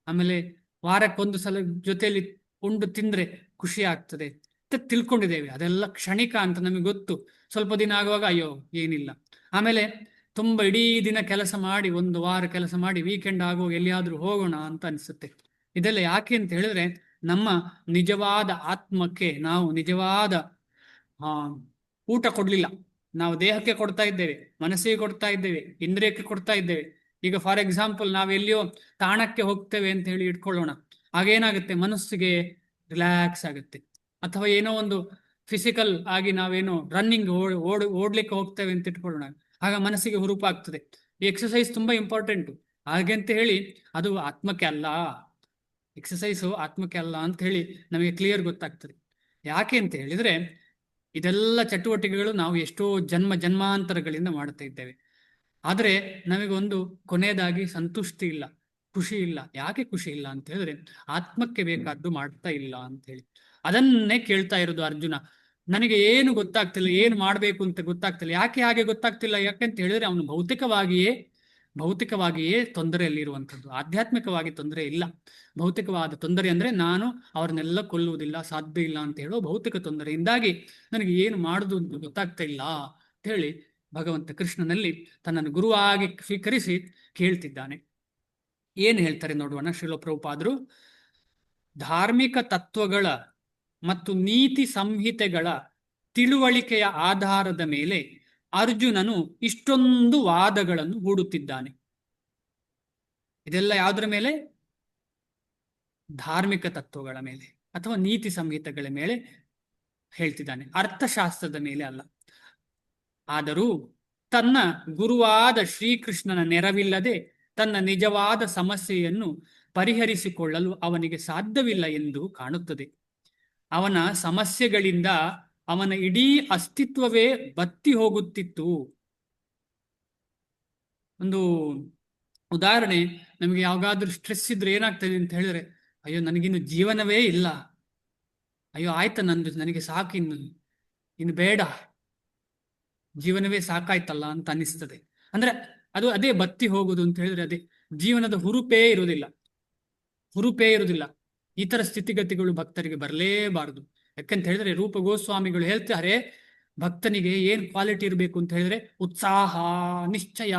ಆಮೇಲೆ ವಾರಕ್ಕೊಂದು ಸಲ ಜೊತೆಯಲ್ಲಿ ಉಂಡು ತಿಂದ್ರೆ ಖುಷಿ ಆಗ್ತದೆ ಅಂತ ತಿಳ್ಕೊಂಡಿದ್ದೇವೆ. ಅದೆಲ್ಲ ಕ್ಷಣಿಕ ಅಂತ ನಮಗೆ ಗೊತ್ತು. ಸ್ವಲ್ಪ ದಿನ ಆಗುವಾಗ ಅಯ್ಯೋ ಏನಿಲ್ಲ. ಆಮೇಲೆ ತುಂಬ ಇಡೀ ದಿನ ಕೆಲಸ ಮಾಡಿ, ಒಂದು ವಾರ ಕೆಲಸ ಮಾಡಿ, ವೀಕೆಂಡ್ ಆಗುವಾಗ ಎಲ್ಲಿಯಾದ್ರೂ ಹೋಗೋಣ ಅಂತ ಅನಿಸುತ್ತೆ. ಇದೆಲ್ಲ ಯಾಕೆ ಅಂತ ಹೇಳಿದ್ರೆ ನಮ್ಮ ನಿಜವಾದ ಆತ್ಮಕ್ಕೆ ನಾವು ನಿಜವಾದ ಊಟ ಕೊಡ್ಲಿಲ್ಲ. ನಾವು ದೇಹಕ್ಕೆ ಕೊಡ್ತಾ ಇದ್ದೇವೆ, ಮನಸ್ಸಿಗೆ ಕೊಡ್ತಾ ಇದ್ದೇವೆ, ಇಂದ್ರಿಯಕ್ಕೆ ಕೊಡ್ತಾ ಇದ್ದೇವೆ. ಈಗ ಫಾರ್ ಎಕ್ಸಾಂಪಲ್ ನಾವು ಎಲ್ಲಿಯೋ ತಾಣಕ್ಕೆ ಹೋಗ್ತೇವೆ ಅಂತ ಹೇಳಿ ಇಟ್ಕೊಳ್ಳೋಣ. ಆಗೇನಾಗುತ್ತೆ, ಮನಸ್ಸಿಗೆ ರಿಲ್ಯಾಕ್ಸ್ ಆಗುತ್ತೆ. ಅಥವಾ ಏನೋ ಒಂದು ಫಿಸಿಕಲ್ ಆಗಿ ನಾವೇನೋ ರನ್ನಿಂಗ್ ಓಡ್ಲಿಕ್ಕೆ ಹೋಗ್ತೇವೆ ಅಂತ ಇಟ್ಕೊಳ್ಳೋಣ, ಆಗ ಮನಸ್ಸಿಗೆ ಹುರುಪಾಗ್ತದೆ. ಈ ಎಕ್ಸಸೈಸ್ ತುಂಬಾ ಇಂಪಾರ್ಟೆಂಟು. ಹಾಗೆ ಅಂತ ಹೇಳಿ ಅದು ಆತ್ಮಕ್ಕೆ ಅಲ್ಲ, ಎಕ್ಸಸೈಸು ಆತ್ಮಕ್ಕೆ ಅಲ್ಲ ಅಂತ ಹೇಳಿ ನಮಗೆ ಕ್ಲಿಯರ್ ಗೊತ್ತಾಗ್ತದೆ. ಯಾಕೆ ಅಂತ ಹೇಳಿದ್ರೆ ಇದೆಲ್ಲ ಚಟುವಟಿಕೆಗಳು ನಾವು ಎಷ್ಟೋ ಜನ್ಮಾಂತರಗಳಿಂದ ಮಾಡ್ತಾ ಇದ್ದೇವೆ. ಆದರೆ ನಮಗೊಂದು ಕೊನೆಯದಾಗಿ ಸಂತುಷ್ಟಿ ಇಲ್ಲ, ಖುಷಿ ಇಲ್ಲ. ಯಾಕೆ ಖುಷಿ ಇಲ್ಲ ಅಂತ ಹೇಳಿದ್ರೆ ಆತ್ಮಕ್ಕೆ ಬೇಕಾದ್ದು ಮಾಡ್ತಾ ಇಲ್ಲ ಅಂತ ಹೇಳಿ. ಅದನ್ನೇ ಕೇಳ್ತಾ ಇರೋದು ಅರ್ಜುನ. ನನಗೆ ಏನು ಗೊತ್ತಾಗ್ತಿಲ್ಲ, ಏನು ಮಾಡಬೇಕು ಅಂತ ಗೊತ್ತಾಗ್ತಿಲ್ಲ. ಯಾಕೆ ಹಾಗೆ ಗೊತ್ತಾಗ್ತಿಲ್ಲ? ಯಾಕೆಂತ ಹೇಳಿದ್ರೆ ಅವನು ಭೌತಿಕವಾಗಿಯೇ ತೊಂದರೆಯಲ್ಲಿರುವಂಥದ್ದು. ಆಧ್ಯಾತ್ಮಿಕವಾಗಿ ತೊಂದರೆ ಇಲ್ಲ. ಭೌತಿಕವಾದ ತೊಂದರೆ ಅಂದ್ರೆ ನಾನು ಅವ್ರನ್ನೆಲ್ಲ ಕೊಲ್ಲುವುದಿಲ್ಲ, ಸಾಧ್ಯ ಇಲ್ಲ ಅಂತ ಹೇಳೋ ಭೌತಿಕ ತೊಂದರೆಯಿಂದಾಗಿ ನನಗೆ ಏನು ಮಾಡುದು ಅಂತ ಗೊತ್ತಾಗ್ತಾ ಇಲ್ಲ ಅಂತ ಹೇಳಿ ಭಗವಂತ ಕೃಷ್ಣನಲ್ಲಿ ತನ್ನನ್ನು ಗುರುವಾಗಿ ಸ್ವೀಕರಿಸಿ ಕೇಳ್ತಿದ್ದಾನೆ. ಏನು ಹೇಳ್ತಾರೆ ನೋಡುವಣ ಶ್ರೀಲ ಪ್ರಭುಪಾದರು. ಧಾರ್ಮಿಕ ತತ್ವಗಳ ಮತ್ತು ನೀತಿ ಸಂಹಿತೆಗಳ ತಿಳುವಳಿಕೆಯ ಆಧಾರದ ಮೇಲೆ ಅರ್ಜುನನು ಇಷ್ಟೊಂದು ವಾದಗಳನ್ನು ಹೂಡುತ್ತಿದ್ದಾನೆ. ಇದೆಲ್ಲ ಯಾವುದರ ಮೇಲೆ? ಧಾರ್ಮಿಕ ತತ್ವಗಳ ಮೇಲೆ ಅಥವಾ ನೀತಿ ಸಂಹಿತೆಗಳ ಮೇಲೆ ಹೇಳ್ತಿದ್ದಾನೆ, ಅರ್ಥಶಾಸ್ತ್ರದ ಮೇಲೆ ಅಲ್ಲ. ಆದರೂ ತನ್ನ ಗುರುವಾದ ಶ್ರೀಕೃಷ್ಣನ ನೆರವಿಲ್ಲದೆ ತನ್ನ ನಿಜವಾದ ಸಮಸ್ಯೆಯನ್ನು ಪರಿಹರಿಸಿಕೊಳ್ಳಲು ಅವನಿಗೆ ಸಾಧ್ಯವಿಲ್ಲ ಎಂದು ಕಾಣುತ್ತದೆ. ಅವನ ಸಮಸ್ಯೆಗಳಿಂದ ಅವನ ಇಡೀ ಅಸ್ತಿತ್ವವೇ ಬತ್ತಿ ಹೋಗುತ್ತಿತ್ತು. ಒಂದು ಉದಾಹರಣೆ, ನಮಗೆ ಯಾವಾಗಾದ್ರೂ ಸ್ಟ್ರೆಸ್ ಇದ್ರೆ ಏನಾಗ್ತದೆ ಅಂತ ಹೇಳಿದ್ರೆ, ಅಯ್ಯೋ ನನಗಿನ್ನು ಜೀವನವೇ ಇಲ್ಲ, ಅಯ್ಯೋ ಆಯ್ತಾ ನನಗೆ ಸಾಕು, ಇನ್ನು ಬೇಡ, ಜೀವನವೇ ಸಾಕಾಯ್ತಲ್ಲ ಅಂತ ಅನಿಸ್ತದೆ. ಅಂದ್ರೆ ಅದೇ ಬತ್ತಿ ಹೋಗುದು ಅಂತ ಹೇಳಿದ್ರೆ ಅದೇ ಜೀವನದ ಹುರುಪೇ ಇರುವುದಿಲ್ಲ. ಈ ತರ ಸ್ಥಿತಿಗತಿಗಳು ಭಕ್ತರಿಗೆ ಬರಲೇಬಾರದು. ಯಾಕಂತ ಹೇಳಿದ್ರೆ ರೂಪ ಗೋಸ್ವಾಮಿಗಳು ಹೇಳ್ತಾರೆ, ಭಕ್ತನಿಗೆ ಏನ್ ಕ್ವಾಲಿಟಿ ಇರಬೇಕು ಅಂತ ಹೇಳಿದ್ರೆ ಉತ್ಸಾಹ, ನಿಶ್ಚಯ,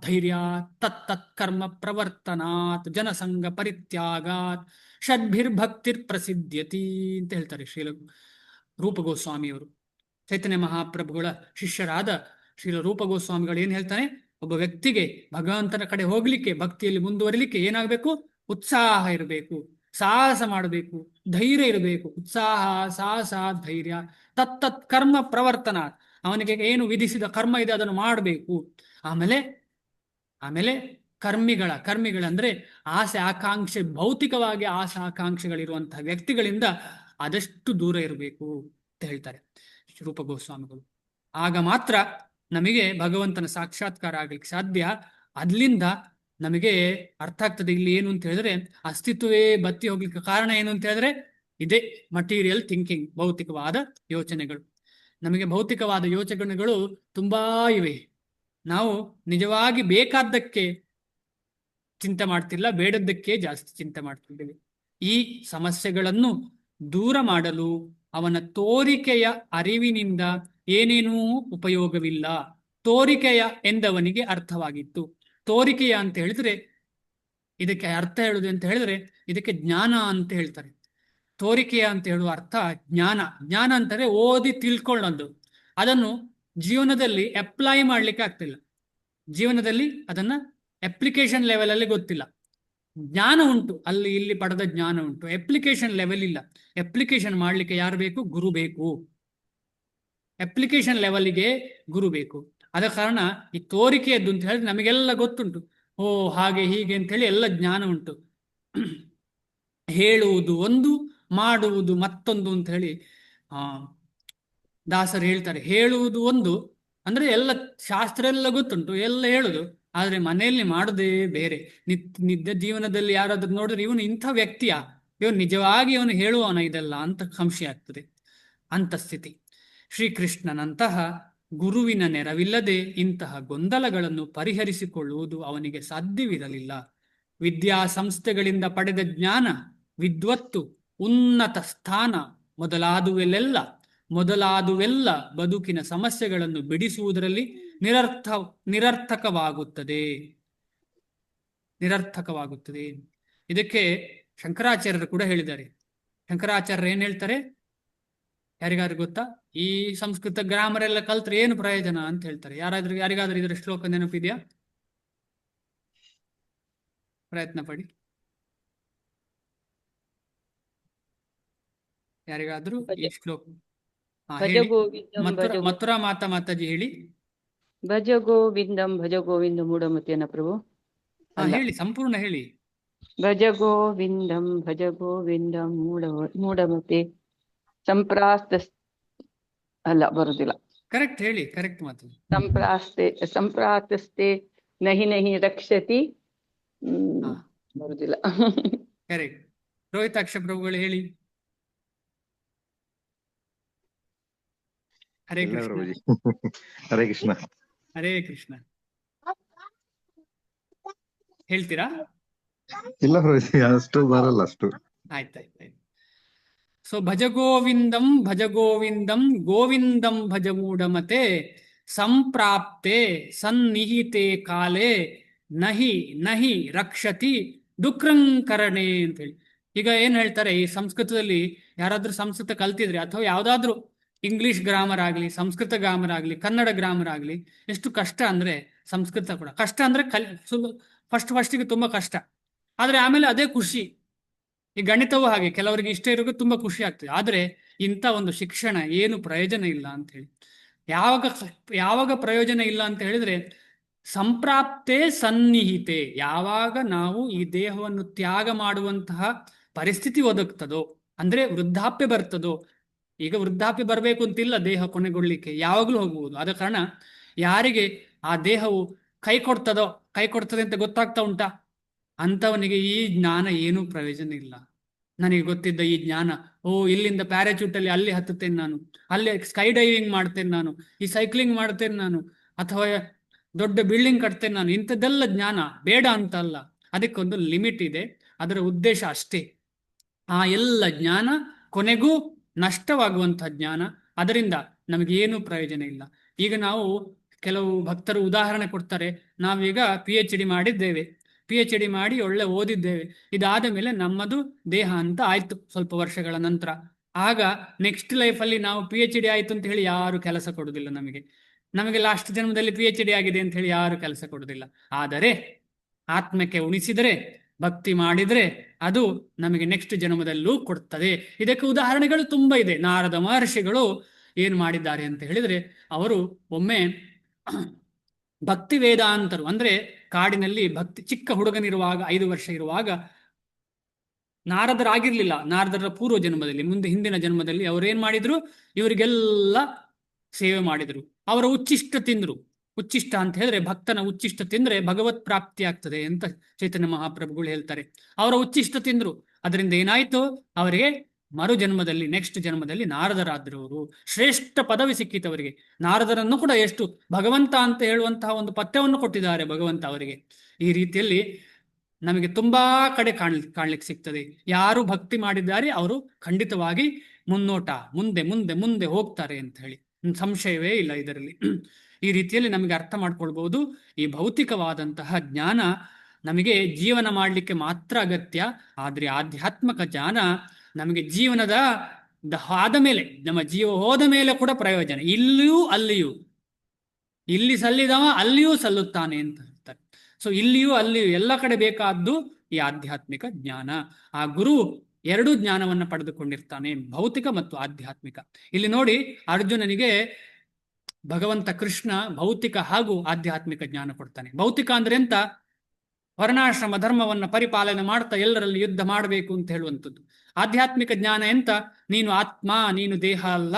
ಧೈರ್ಯ, ತತ್ ಕರ್ಮ ಪ್ರವರ್ತನಾತ್, ಜನಸಂಗ ಪರಿತ್ಯಾಗಾತ್, ಷಡ್ಭಿರ್ಭಕ್ತಿರ್ ಪ್ರಸಿದ್ಧತಿ ಅಂತ ಹೇಳ್ತಾರೆ ಶ್ರೀಲ ರೂಪ ಗೋಸ್ವಾಮಿಯವರು. ಚೈತನ್ಯ ಮಹಾಪ್ರಭುಗಳ ಶಿಷ್ಯರಾದ ಶ್ರೀಲ ರೂಪ ಗೋಸ್ವಾಮಿಗಳು ಏನ್ ಹೇಳ್ತಾನೆ, ಒಬ್ಬ ವ್ಯಕ್ತಿಗೆ ಭಗವಂತನ ಕಡೆ ಹೋಗ್ಲಿಕ್ಕೆ, ಭಕ್ತಿಯಲ್ಲಿ ಮುಂದುವರಿಲಿಕ್ಕೆ ಏನಾಗಬೇಕು? ಉತ್ಸಾಹ ಇರಬೇಕು, ಸಾಹಸ ಮಾಡಬೇಕು, ಧೈರ್ಯ ಇರಬೇಕು. ಉತ್ಸಾಹ, ಸಾಹಸ, ಧೈರ್ಯ, ತತ್ ಕರ್ಮ ಪ್ರವರ್ತನ, ಅವನಿಗೆ ಏನು ವಿಧಿಸಿದ ಕರ್ಮ ಇದೆ ಅದನ್ನು ಮಾಡಬೇಕು. ಆಮೇಲೆ ಕರ್ಮಿಗಳಂದ್ರೆ ಆಸೆ ಆಕಾಂಕ್ಷೆ, ಭೌತಿಕವಾಗಿ ಆಸೆ ಆಕಾಂಕ್ಷೆಗಳಿರುವಂತಹ ವ್ಯಕ್ತಿಗಳಿಂದ ಆದಷ್ಟು ದೂರ ಇರಬೇಕು ಅಂತ ಹೇಳ್ತಾರೆ ರೂಪ ಗೋಸ್ವಾಮಿಗಳು. ಆಗ ಮಾತ್ರ ನಮಗೆ ಭಗವಂತನ ಸಾಕ್ಷಾತ್ಕಾರ ಆಗ್ಲಿಕ್ಕೆ ಸಾಧ್ಯ. ಅದ್ಲಿಂದ ನಮಗೆ ಅರ್ಥ ಆಗ್ತದೆ ಇಲ್ಲಿ ಏನು ಅಂತ ಹೇಳಿದ್ರೆ, ಅಸ್ತಿತ್ವವೇ ಬತ್ತಿ ಹೋಗ್ಲಿಕ್ಕೆ ಕಾರಣ ಏನು ಅಂತ ಹೇಳಿದ್ರೆ ಇದೇ ಮಟೀರಿಯಲ್ ಥಿಂಕಿಂಗ್, ಭೌತಿಕವಾದ ಯೋಚನೆಗಳು. ನಮಗೆ ಭೌತಿಕವಾದ ಯೋಚನೆಗಳು ತುಂಬಾ ಇವೆ. ನಾವು ನಿಜವಾಗಿ ಬೇಕಾದ್ದಕ್ಕೆ ಚಿಂತೆ ಮಾಡ್ತಿಲ್ಲ, ಬೇಡದ್ದಕ್ಕೆ ಜಾಸ್ತಿ ಚಿಂತೆ ಮಾಡ್ತಿದ್ದೇವೆ. ಈ ಸಮಸ್ಯೆಗಳನ್ನು ದೂರ ಮಾಡಲು ಅವನ ತೋರಿಕೆಯ ಅರಿವಿನಿಂದ ಏನೇನೂ ಉಪಯೋಗವಿಲ್ಲ. ತೋರಿಕೆಯ ಎಂದವನಿಗೆ ಅರ್ಥವಾಗಿತ್ತು. ತೋರಿಕೆಯ ಅಂತ ಹೇಳಿದ್ರೆ ಇದಕ್ಕೆ ಅರ್ಥ ಹೇಳುದು ಅಂತ ಹೇಳಿದ್ರೆ ಇದಕ್ಕೆ ಜ್ಞಾನ ಅಂತ ಹೇಳ್ತಾರೆ. ತೋರಿಕೆಯ ಅಂತ ಹೇಳುವ ಅರ್ಥ ಜ್ಞಾನ. ಜ್ಞಾನ ಅಂತಾರೆ ಓದಿ ತಿಳ್ಕೊಳ್ಳೋದು. ಅದನ್ನು ಜೀವನದಲ್ಲಿ ಅಪ್ಲೈ ಮಾಡ್ಲಿಕ್ಕೆ ಆಗ್ತಿಲ್ಲ, ಜೀವನದಲ್ಲಿ ಅದನ್ನ ಅಪ್ಲಿಕೇಶನ್ ಲೆವೆಲ್ ಅಲ್ಲಿ ಗೊತ್ತಿಲ್ಲ. ಜ್ಞಾನ ಉಂಟು, ಅಲ್ಲಿ ಇಲ್ಲಿ ಪಡೆದ ಜ್ಞಾನ ಉಂಟು, ಅಪ್ಲಿಕೇಶನ್ ಲೆವೆಲ್ ಇಲ್ಲ. ಅಪ್ಲಿಕೇಶನ್ ಮಾಡ್ಲಿಕ್ಕೆ ಯಾರು ಬೇಕು? ಗುರು ಬೇಕು. ಅಪ್ಲಿಕೇಶನ್ ಲೆವೆಲ್ಗೆ ಗುರು ಬೇಕು. ಆದ ಕಾರಣ ಈ ತೋರಿಕೆಯದ್ದು ಅಂತ ಹೇಳಿದ್ರೆ ನಮಗೆಲ್ಲ ಗೊತ್ತುಂಟು. ಓ ಹಾಗೆ ಹೀಗೆ ಅಂತ ಹೇಳಿ ಎಲ್ಲ ಜ್ಞಾನ ಉಂಟು. ಹೇಳುವುದು ಒಂದು, ಮಾಡುವುದು ಮತ್ತೊಂದು ಅಂತ ಹೇಳಿ ದಾಸರು ಹೇಳ್ತಾರೆ. ಹೇಳುವುದು ಒಂದು ಅಂದ್ರೆ ಎಲ್ಲ ಶಾಸ್ತ್ರ ಎಲ್ಲ ಗೊತ್ತುಂಟು, ಎಲ್ಲ ಹೇಳುದು, ಆದ್ರೆ ಮನೆಯಲ್ಲಿ ಮಾಡುದೇ ಬೇರೆ. ನಿತ್ಯ ಜೀವನದಲ್ಲಿ ಯಾರಾದ್ರೂ ನೋಡಿದ್ರೆ ಇವನು ಇಂಥ ವ್ಯಕ್ತಿಯ, ಇವನು ನಿಜವಾಗಿ ಇವನು ಹೇಳುವವನ ಇದೆಲ್ಲ ಅಂತ ಸಂಶಯ ಆಗ್ತದೆ. ಅಂತ ಸ್ಥಿತಿ. ಶ್ರೀಕೃಷ್ಣನಂತಹ ಗುರುವಿನ ನೆರವಿಲ್ಲದೆ ಇಂತಹ ಗೊಂದಲಗಳನ್ನು ಪರಿಹರಿಸಿಕೊಳ್ಳುವುದು ಅವನಿಗೆ ಸಾಧ್ಯವಿರಲಿಲ್ಲ. ವಿದ್ಯಾಸಂಸ್ಥೆಗಳಿಂದ ಪಡೆದ ಜ್ಞಾನ, ವಿದ್ವತ್ತು, ಉನ್ನತ ಸ್ಥಾನ ಮೊದಲಾದುವೆಲ್ಲ ಬದುಕಿನ ಸಮಸ್ಯೆಗಳನ್ನು ಬಿಡಿಸುವುದರಲ್ಲಿ ನಿರರ್ಥಕವಾಗುತ್ತದೆ. ಇದಕ್ಕೆ ಶಂಕರಾಚಾರ್ಯರು ಕೂಡ ಹೇಳಿದ್ದಾರೆ. ಶಂಕರಾಚಾರ್ಯರು ಏನ್ ಹೇಳ್ತಾರೆ ಯಾರಿಗಾದ್ರೂ ಗೊತ್ತಾ? ಈ ಸಂಸ್ಕೃತ ಗ್ರಾಮರ್ ಎಲ್ಲ ಕಲ್ತ್ರೆ ಏನು ಪ್ರಯೋಜನ ಅಂತ ಹೇಳ್ತಾರೆ. ಯಾರಿಗಾದ್ರೂ ಇದರ ಶ್ಲೋಕ ನೆನಪಿದೆಯಾ? ಪ್ರಯತ್ನ ಪಡಿ. ಯಾರಿಗಾದ್ರೂ ಈ ಶ್ಲೋಕ ಮಥುರಾ ಮಾತಾಜಿ ಹೇಳಿ. ಭಜ ಗೋವಿಂದಂ ಭಜ ಗೋವಿಂದ ಮೂಢಮತಿಯನ್ನ ಪ್ರಭು ಹೇಳಿ, ಸಂಪೂರ್ಣ ಹೇಳಿ. ಭಜ ಗೋವಿಂದಂ ಮೂಢಮತೆ ಸಂಪ್ರಾಸ್ತ ಅಲ್ಲ ಬರುದಿಲ್ಲ. ಕರೆಕ್ಟ್ ಹೇಳಿ, ಕರೆಕ್ಟ್ ಮಾತು. ಸಂಪ್ರಾಸ್ತಸ್ತೆ ನಹಿ ನಹಿ ರಕ್ಷತಿ ಬರುದಿಲ್ಲ. ಕರೆಕ್ಟ್. ರೋಹಿತಾಕ್ಷ ಪ್ರಭುಗಳು ಹೇಳಿ. ಹರೇ ಕೃಷ್ಣ. ಹರೇ ಕೃಷ್ಣ. ಹರೇ ಕೃಷ್ಣ. ಹೇಳ್ತೀರಾ? ಇಲ್ಲ ಅಷ್ಟು ಬರಲ್ಲ ಅಷ್ಟು. ಆಯ್ತಾಯ್ತು. ಸೊ ಭಜ ಗೋವಿಂದಂ ಗೋವಿಂದಂ ಭಜ ಮೂಢಮತೆ ಸಂಪ್ರಾಪ್ತೆ ಸನ್ನಿಹಿತೆ ಕಾಲೇ ನಹಿ ರಕ್ಷತಿ ದುಕ್ರಂಕರಣೆ ಅಂತ ಹೇಳಿ. ಈಗ ಏನ್ ಹೇಳ್ತಾರೆ, ಈ ಸಂಸ್ಕೃತದಲ್ಲಿ ಯಾರಾದ್ರೂ ಸಂಸ್ಕೃತ ಕಲ್ತಿದ್ರೆ ಅಥವಾ ಯಾವ್ದಾದ್ರು ಇಂಗ್ಲಿಷ್ ಗ್ರಾಮರ್ ಆಗ್ಲಿ, ಸಂಸ್ಕೃತ ಗ್ರಾಮರ್ ಆಗ್ಲಿ, ಕನ್ನಡ ಗ್ರಾಮರ್ ಆಗ್ಲಿ, ಎಷ್ಟು ಕಷ್ಟ ಅಂದ್ರೆ ಸಂಸ್ಕೃತ ಕೂಡ ಕಷ್ಟ ಅಂದ್ರೆ ಫಸ್ಟಿಗೆ ತುಂಬಾ ಕಷ್ಟ, ಆದ್ರೆ ಆಮೇಲೆ ಅದೇ ಖುಷಿ. ಈ ಗಣಿತವೂ ಹಾಗೆ, ಕೆಲವರಿಗೆ ಇಷ್ಟ ಇರೋದು ತುಂಬಾ ಖುಷಿ ಆಗ್ತದೆ. ಆದ್ರೆ ಇಂಥ ಒಂದು ಶಿಕ್ಷಣ ಏನು ಪ್ರಯೋಜನ ಇಲ್ಲ ಅಂತ ಹೇಳಿ. ಯಾವಾಗ ಪ್ರಯೋಜನ ಇಲ್ಲ ಅಂತ ಹೇಳಿದ್ರೆ ಸಂಪ್ರಾಪ್ತೆ ಸನ್ನಿಹಿತೆ, ಯಾವಾಗ ನಾವು ಈ ದೇಹವನ್ನು ತ್ಯಾಗ ಮಾಡುವಂತಹ ಪರಿಸ್ಥಿತಿ ಒದಗ್ತದೋ ಅಂದ್ರೆ ವೃದ್ಧಾಪ್ಯ ಬರ್ತದೋ, ಈಗ ವೃದ್ಧಾಪ್ಯ ಬರಬೇಕು ಅಂತಿಲ್ಲ, ದೇಹ ಕೊನೆಗೊಳ್ಳಿಕ್ಕೆ ಯಾವಾಗಲೂ ಹೋಗ್ಬೋದು. ಆದ ಕಾರಣ ಯಾರಿಗೆ ಆ ದೇಹವು ಕೈ ಕೊಡ್ತದೆ ಅಂತ ಗೊತ್ತಾಗ್ತಾ ಉಂಟಾ, ಅಂಥವನಿಗೆ ಈ ಜ್ಞಾನ ಏನೂ ಪ್ರಯೋಜನ ಇಲ್ಲ. ನನಗೆ ಗೊತ್ತಿದ್ದ ಈ ಜ್ಞಾನ, ಇಲ್ಲಿಂದ ಪ್ಯಾರಾಚೂಟಲ್ಲಿ ಅಲ್ಲಿ ಹತ್ತುತ್ತೇನೆ ನಾನು, ಅಲ್ಲಿ ಸ್ಕೈ ಡೈವಿಂಗ್ ಮಾಡ್ತೇನೆ ನಾನು, ಈ ಸೈಕ್ಲಿಂಗ್ ಮಾಡ್ತೇನೆ ನಾನು, ಅಥವಾ ದೊಡ್ಡ ಬಿಲ್ಡಿಂಗ್ ಕಟ್ತೇನೆ ನಾನು, ಇಂಥದ್ದೆಲ್ಲ ಜ್ಞಾನ ಬೇಡ ಅಂತ ಅಲ್ಲ. ಅದಕ್ಕೊಂದು ಲಿಮಿಟ್ ಇದೆ, ಅದರ ಉದ್ದೇಶ ಅಷ್ಟೇ. ಆ ಎಲ್ಲ ಜ್ಞಾನ ಕೊನೆಗೂ ನಷ್ಟವಾಗುವಂತಹ ಜ್ಞಾನ, ಅದರಿಂದ ನಮಗೇನು ಪ್ರಯೋಜನ ಇಲ್ಲ. ಈಗ ನಾವು ಕೆಲವು ಭಕ್ತರು ಉದಾಹರಣೆ ಕೊಡ್ತಾರೆ, ನಾವೀಗ PhD ಮಾಡಿದ್ದೇವೆ, PhD ಮಾಡಿ ಒಳ್ಳೆ ಓದಿದ್ದೇವೆ, ಇದಾದ ಮೇಲೆ ನಮ್ಮದು ದೇಹ ಅಂತ ಆಯ್ತು ಸ್ವಲ್ಪ ವರ್ಷಗಳ ನಂತರ. ಆಗ ನೆಕ್ಸ್ಟ್ ಲೈಫಲ್ಲಿ ನಾವು PhD ಆಯ್ತು ಅಂತ ಹೇಳಿ ಯಾರು ಕೆಲಸ ಕೊಡುವುದಿಲ್ಲ ನಮಗೆ ಲಾಸ್ಟ್ ಜನ್ಮದಲ್ಲಿ PhD ಆಗಿದೆ ಅಂತ ಹೇಳಿ ಯಾರು ಕೆಲಸ ಕೊಡುವುದಿಲ್ಲ. ಆದರೆ ಆತ್ಮಕ್ಕೆ ಉಣಿಸಿದರೆ, ಭಕ್ತಿ ಮಾಡಿದರೆ ಅದು ನಮಗೆ ನೆಕ್ಸ್ಟ್ ಜನ್ಮದಲ್ಲೂ ಕೊಡ್ತದೆ. ಇದಕ್ಕೆ ಉದಾಹರಣೆಗಳು ತುಂಬಾ ಇದೆ. ನಾರದ ಮಹರ್ಷಿಗಳು ಏನು ಮಾಡಿದ್ದಾರೆ ಅಂತ ಹೇಳಿದ್ರೆ, ಅವರು ಒಮ್ಮೆ ಭಕ್ತಿ ವೇದಾಂತರು ಅಂದ್ರೆ ಕಾಡಿನಲ್ಲಿ ಚಿಕ್ಕ ಹುಡುಗನಿರುವಾಗ 5 ವರ್ಷ ಇರುವಾಗ, ನಾರದರಾಗಿರ್ಲಿಲ್ಲ, ನಾರದರ ಪೂರ್ವ ಜನ್ಮದಲ್ಲಿ, ಹಿಂದಿನ ಜನ್ಮದಲ್ಲಿ ಅವರೇನ್ ಮಾಡಿದ್ರು, ಇವರಿಗೆಲ್ಲ ಸೇವೆ ಮಾಡಿದ್ರು. ಅವರ ಉಚ್ಚಿಷ್ಟ ತಿಂದ್ರು. ಉಚ್ಚಿಷ್ಟ ಅಂತ ಹೇಳಿದ್ರೆ, ಭಕ್ತನ ಉಚ್ಚಿಷ್ಟ ತಿಂದ್ರೆ ಭಗವತ್ ಪ್ರಾಪ್ತಿ ಆಗ್ತದೆ ಅಂತ ಚೈತನ್ಯ ಮಹಾಪ್ರಭುಗಳು ಹೇಳ್ತಾರೆ. ಅವರ ಉಚ್ಚಿಷ್ಟ ತಿಂದ್ರು. ಅದರಿಂದ ಏನಾಯ್ತು, ಅವರಿಗೆ ಮರು ನೆಕ್ಸ್ಟ್ ಜನ್ಮದಲ್ಲಿ ನಾರದರಾದ್ರು. ಅವರು ಶ್ರೇಷ್ಠ ಪದವಿ ಸಿಕ್ಕಿತು ಅವರಿಗೆ. ನಾರದರನ್ನು ಕೂಡ ಎಷ್ಟು ಭಗವಂತ ಅಂತ ಹೇಳುವಂತಹ ಒಂದು ಪಥ್ಯವನ್ನು ಕೊಟ್ಟಿದ್ದಾರೆ ಭಗವಂತ ಅವರಿಗೆ. ಈ ರೀತಿಯಲ್ಲಿ ನಮಗೆ ತುಂಬಾ ಕಡೆ ಕಾಣ್ಲಿಕ್ಕೆ ಸಿಗ್ತದೆ. ಯಾರು ಭಕ್ತಿ ಮಾಡಿದ್ದಾರೆ ಅವರು ಖಂಡಿತವಾಗಿ ಮುನ್ನೋಟ, ಮುಂದೆ ಮುಂದೆ ಮುಂದೆ ಹೋಗ್ತಾರೆ ಅಂತ ಹೇಳಿ ಸಂಶಯವೇ ಇಲ್ಲ ಇದರಲ್ಲಿ. ಈ ರೀತಿಯಲ್ಲಿ ನಮಗೆ ಅರ್ಥ ಮಾಡ್ಕೊಳ್ಬಹುದು, ಈ ಭೌತಿಕವಾದಂತಹ ಜ್ಞಾನ ನಮಗೆ ಜೀವನ ಮಾಡಲಿಕ್ಕೆ ಮಾತ್ರ ಅಗತ್ಯ. ಆದರೆ ಆಧ್ಯಾತ್ಮಿಕ ಜ್ಞಾನ ನಮಗೆ ಜೀವನದ ಆದ ಮೇಲೆ, ನಮ್ಮ ಜೀವ ಹೋದ ಮೇಲೆ ಕೂಡ ಪ್ರಯೋಜನ. ಇಲ್ಲಿಯೂ ಅಲ್ಲಿಯೂ, ಇಲ್ಲಿ ಸಲ್ಲಿದವ ಅಲ್ಲಿಯೂ ಸಲ್ಲುತ್ತಾನೆ ಅಂತ ಹೇಳ್ತಾರೆ. ಸೊ ಇಲ್ಲಿಯೂ ಅಲ್ಲಿಯೂ ಎಲ್ಲ ಕಡೆ ಬೇಕಾದ್ದು ಈ ಆಧ್ಯಾತ್ಮಿಕ ಜ್ಞಾನ. ಆ ಗುರು ಎರಡೂ ಜ್ಞಾನವನ್ನು ಪಡೆದುಕೊಂಡಿರ್ತಾನೆ, ಭೌತಿಕ ಮತ್ತು ಆಧ್ಯಾತ್ಮಿಕ. ಇಲ್ಲಿ ನೋಡಿ, ಅರ್ಜುನನಿಗೆ ಭಗವಂತ ಕೃಷ್ಣ ಭೌತಿಕ ಹಾಗೂ ಆಧ್ಯಾತ್ಮಿಕ ಜ್ಞಾನ ಕೊಡ್ತಾನೆ. ಭೌತಿಕ ಅಂದ್ರೆ ಎಂತ, ವರ್ಣಾಶ್ರಮ ಧರ್ಮವನ್ನು ಪರಿಪಾಲನೆ ಮಾಡ್ತಾ ಎಲ್ಲರಲ್ಲಿ ಯುದ್ಧ ಮಾಡಬೇಕು ಅಂತ ಹೇಳುವಂಥದ್ದು. ಆಧ್ಯಾತ್ಮಿಕ ಜ್ಞಾನ ಎಂತ, ನೀನು ಆತ್ಮ, ನೀನು ದೇಹ ಅಲ್ಲ,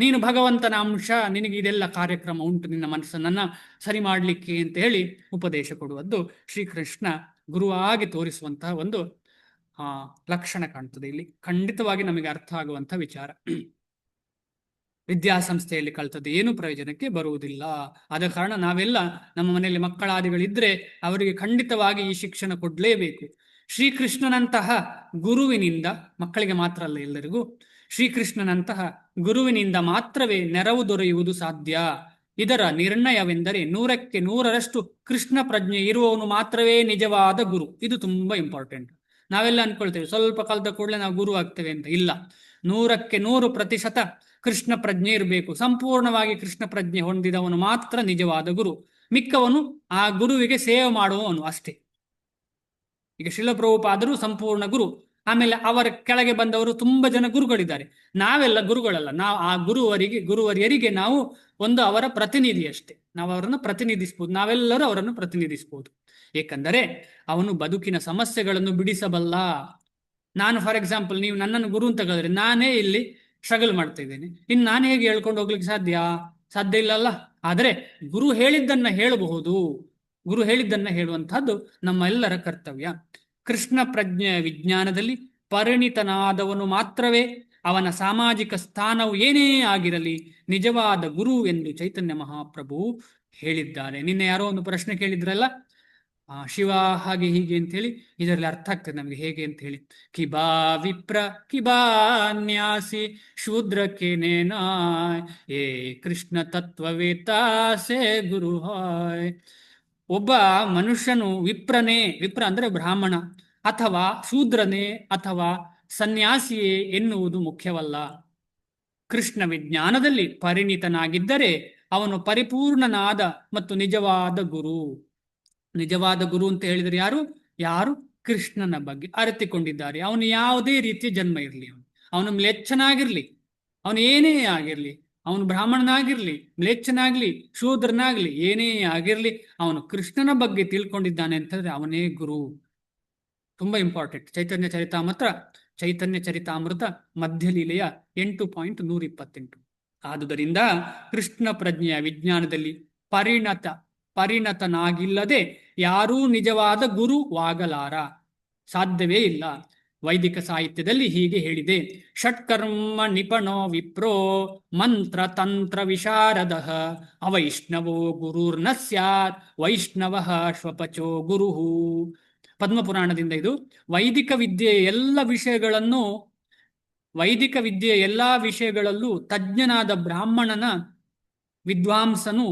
ನೀನು ಭಗವಂತನ ಅಂಶ, ನಿನಗೆ ಇದೆಲ್ಲ ಕಾರ್ಯಕ್ರಮ ಉಂಟು ನಿನ್ನ ಮನಸ್ಸನ್ನ ಸರಿ ಮಾಡಲಿಕ್ಕೆ ಅಂತ ಹೇಳಿ ಉಪದೇಶ ಕೊಡುವುದು ಶ್ರೀಕೃಷ್ಣ ಗುರುವಾಗಿ ತೋರಿಸುವಂತಹ ಒಂದು ಲಕ್ಷಣ ಕಾಣ್ತದೆ ಇಲ್ಲಿ. ಖಂಡಿತವಾಗಿ ನಮಗೆ ಅರ್ಥ ಆಗುವಂತಹ ವಿಚಾರ. ವಿದ್ಯಾಸಂಸ್ಥೆಯಲ್ಲಿ ಕಲ್ತದ್ದು ಏನು ಪ್ರಯೋಜನಕ್ಕೆ ಬರುವುದಿಲ್ಲ. ಆದ ಕಾರಣ ನಾವೆಲ್ಲ ನಮ್ಮ ಮನೆಯಲ್ಲಿ ಮಕ್ಕಳಾದಿಗಳಿದ್ರೆ ಅವರಿಗೆ ಖಂಡಿತವಾಗಿ ಈ ಶಿಕ್ಷಣ ಕೊಡಲೇಬೇಕು. ಶ್ರೀಕೃಷ್ಣನಂತಹ ಗುರುವಿನಿಂದ, ಮಕ್ಕಳಿಗೆ ಮಾತ್ರ ಅಲ್ಲ ಎಲ್ಲರಿಗೂ, ಶ್ರೀಕೃಷ್ಣನಂತಹ ಗುರುವಿನಿಂದ ಮಾತ್ರವೇ ನೆರವು ದೊರೆಯುವುದು ಸಾಧ್ಯ. ಇದರ ನಿರ್ಣಯವೆಂದರೆ 100ಕ್ಕೆ 100ರಷ್ಟು ಕೃಷ್ಣ ಪ್ರಜ್ಞೆ ಇರುವವನು ಮಾತ್ರವೇ ನಿಜವಾದ ಗುರು. ಇದು ತುಂಬಾ ಇಂಪಾರ್ಟೆಂಟ್. ನಾವೆಲ್ಲ ಅನ್ಕೊಳ್ತೇವೆ ಸ್ವಲ್ಪ ಕಲ್ತ ಕೂಡಲೇ ನಾವು ಗುರು ಆಗ್ತೇವೆ ಅಂತ. ಇಲ್ಲ, 100ಕ್ಕೆ 100% ಕೃಷ್ಣ ಪ್ರಜ್ಞೆ ಇರಬೇಕು. ಸಂಪೂರ್ಣವಾಗಿ ಕೃಷ್ಣ ಪ್ರಜ್ಞೆ ಹೊಂದಿದವನು ಮಾತ್ರ ನಿಜವಾದ ಗುರು. ಮಿಕ್ಕವನು ಆ ಗುರುವಿಗೆ ಸೇವೆ ಮಾಡುವವನು ಅಷ್ಟೇ. ಈಗ ಶಿಲಪ್ರಭುಪಾದರು ಸಂಪೂರ್ಣ ಗುರು, ಆಮೇಲೆ ಅವರ ಕೆಳಗೆ ಬಂದವರು ತುಂಬಾ ಜನ ಗುರುಗಳಿದ್ದಾರೆ. ನಾವೆಲ್ಲ ಗುರುಗಳಲ್ಲ, ನಾವು ಆ ಗುರುವರಿಯರಿಗೆ ನಾವು ಒಂದು ಅವರ ಪ್ರತಿನಿಧಿ ಅಷ್ಟೇ. ನಾವು ಅವರನ್ನು ಪ್ರತಿನಿಧಿಸಬಹುದು, ನಾವೆಲ್ಲರೂ ಅವರನ್ನು ಪ್ರತಿನಿಧಿಸಬಹುದು. ಏಕೆಂದರೆ ಅವನು ಬದುಕಿನ ಸಮಸ್ಯೆಗಳನ್ನು ಬಿಡಿಸಬಲ್ಲ. ನಾನು ಫಾರ್ ಎಕ್ಸಾಂಪಲ್, ನೀವು ನನ್ನನ್ನು ಗುರು ಅಂತ ಹೇಳಿದ್ರೆ ನಾನೇ ಇಲ್ಲಿ ಸ್ಟ್ರಗಲ್ ಮಾಡ್ತಾ ಇದ್ದೇನೆ, ಇನ್ನು ನಾನು ಹೇಗೆ ಹೇಳ್ಕೊಂಡು ಹೋಗ್ಲಿಕ್ಕೆ ಸಾಧ್ಯ ಇಲ್ಲಲ್ಲ. ಆದರೆ ಗುರು ಹೇಳಿದ್ದನ್ನ ಹೇಳಬಹುದು. ಗುರು ಹೇಳಿದ್ದನ್ನ ಹೇಳುವಂತಹದ್ದು ನಮ್ಮೆಲ್ಲರ ಕರ್ತವ್ಯ. ಕೃಷ್ಣ ಪ್ರಜ್ಞೆಯ ವಿಜ್ಞಾನದಲ್ಲಿ ಪರಿಣಿತನಾದವನು ಮಾತ್ರವೇ, ಅವನ ಸಾಮಾಜಿಕ ಸ್ಥಾನವು ಏನೇ ಆಗಿರಲಿ, ನಿಜವಾದ ಗುರು ಎಂದು ಚೈತನ್ಯ ಮಹಾಪ್ರಭು ಹೇಳಿದ್ದಾರೆ. ನಿನ್ನೆ ಯಾರೋ ಒಂದು ಪ್ರಶ್ನೆ ಕೇಳಿದ್ರಲ್ಲ, ಶಿವ ಹಾಗೆ ಹೀಗೆ ಅಂತ ಹೇಳಿ. ಇದರಲ್ಲಿ ಅರ್ಥ ಆಗ್ತದೆ ನಮಗೆ ಹೇಗೆ ಅಂತ ಹೇಳಿ. ಕಿಬಾ ವಿಪ್ರ ಕಿಬಾ ನ್ಯಾಸಿ ಶೂದ್ರಕ್ಕೆ ನೇನಾಯ್ ಏ ಕೃಷ್ಣ ತತ್ವವೇತಾಸೆ ಗುರು ಹಾಯ್. ಒಬ್ಬ ಮನುಷ್ಯನು ವಿಪ್ರ ಅಂದ್ರೆ ಬ್ರಾಹ್ಮಣ, ಅಥವಾ ಶೂದ್ರನೇ ಅಥವಾ ಸನ್ಯಾಸಿಯೇ ಎನ್ನುವುದು ಮುಖ್ಯವಲ್ಲ. ಕೃಷ್ಣ ವಿಜ್ಞಾನದಲ್ಲಿ ಪರಿಣಿತನಾಗಿದ್ದರೆ ಅವನು ಪರಿಪೂರ್ಣನಾದ ಮತ್ತು ನಿಜವಾದ ಗುರು. ನಿಜವಾದ ಗುರು ಅಂತ ಹೇಳಿದರೆ ಯಾರು ಕೃಷ್ಣನ ಬಗ್ಗೆ ಅರಿತುಕೊಂಡಿದ್ದಾರೆ. ಅವನು ಯಾವುದೇ ರೀತಿಯ ಜನ್ಮ ಇರಲಿ, ಅವನು ಮ್ಲೇಚ್ಛನಾಗಿರ್ಲಿ, ಅವನು ಏನೇ ಆಗಿರ್ಲಿ, ಅವನು ಬ್ರಾಹ್ಮಣನಾಗಿರ್ಲಿ, ಮ್ಲೇಚ್ಛನಾಗ್ಲಿ, ಶೂದ್ರನಾಗ್ಲಿ, ಏನೇ ಆಗಿರ್ಲಿ, ಅವನು ಕೃಷ್ಣನ ಬಗ್ಗೆ ತಿಳ್ಕೊಂಡಿದ್ದಾನೆ ಅಂತಂದ್ರೆ ಅವನೇ ಗುರು. ತುಂಬಾ ಇಂಪಾರ್ಟೆಂಟ್. ಚೈತನ್ಯ ಚರಿತಾಮೃತ ಚೈತನ್ಯ ಚರಿತಾಮೃತ ಮಧ್ಯಲೀಲೆಯ 8.128. ಆದುದರಿಂದ ಕೃಷ್ಣ ಪ್ರಜ್ಞೆಯ ವಿಜ್ಞಾನದಲ್ಲಿ ಪರಿಣತನಾಗಿಲ್ಲದೆ ಯಾರೂ ನಿಜವಾದ ಗುರುವಾಗಲಾರ, ಸಾಧ್ಯವೇ ಇಲ್ಲ. ವೈದಿಕ ಸಾಹಿತ್ಯದಲ್ಲಿ ಹೀಗೆ ಹೇಳಿದೆ: ಷಟ್ಕರ್ಮ ನಿಪಣೋ ವಿಪ್ರೋ ಮಂತ್ರ ತಂತ್ರ ವಿಶಾರದ ಅವೈಷ್ಣವೋ ಗುರುರ್ನ ಸ್ಯಾತ್ ವೈಷ್ಣವ ಶ್ವಪಚೋ ಗುರು. ಪದ್ಮಪುರಾಣದಿಂದ ಇದು. ವೈದಿಕ ವಿದ್ಯೆಯ ಎಲ್ಲ ವಿಷಯಗಳಲ್ಲೂ ತಜ್ಞನಾದ ಬ್ರಾಹ್ಮಣ ವಿದ್ವಾಂಸನು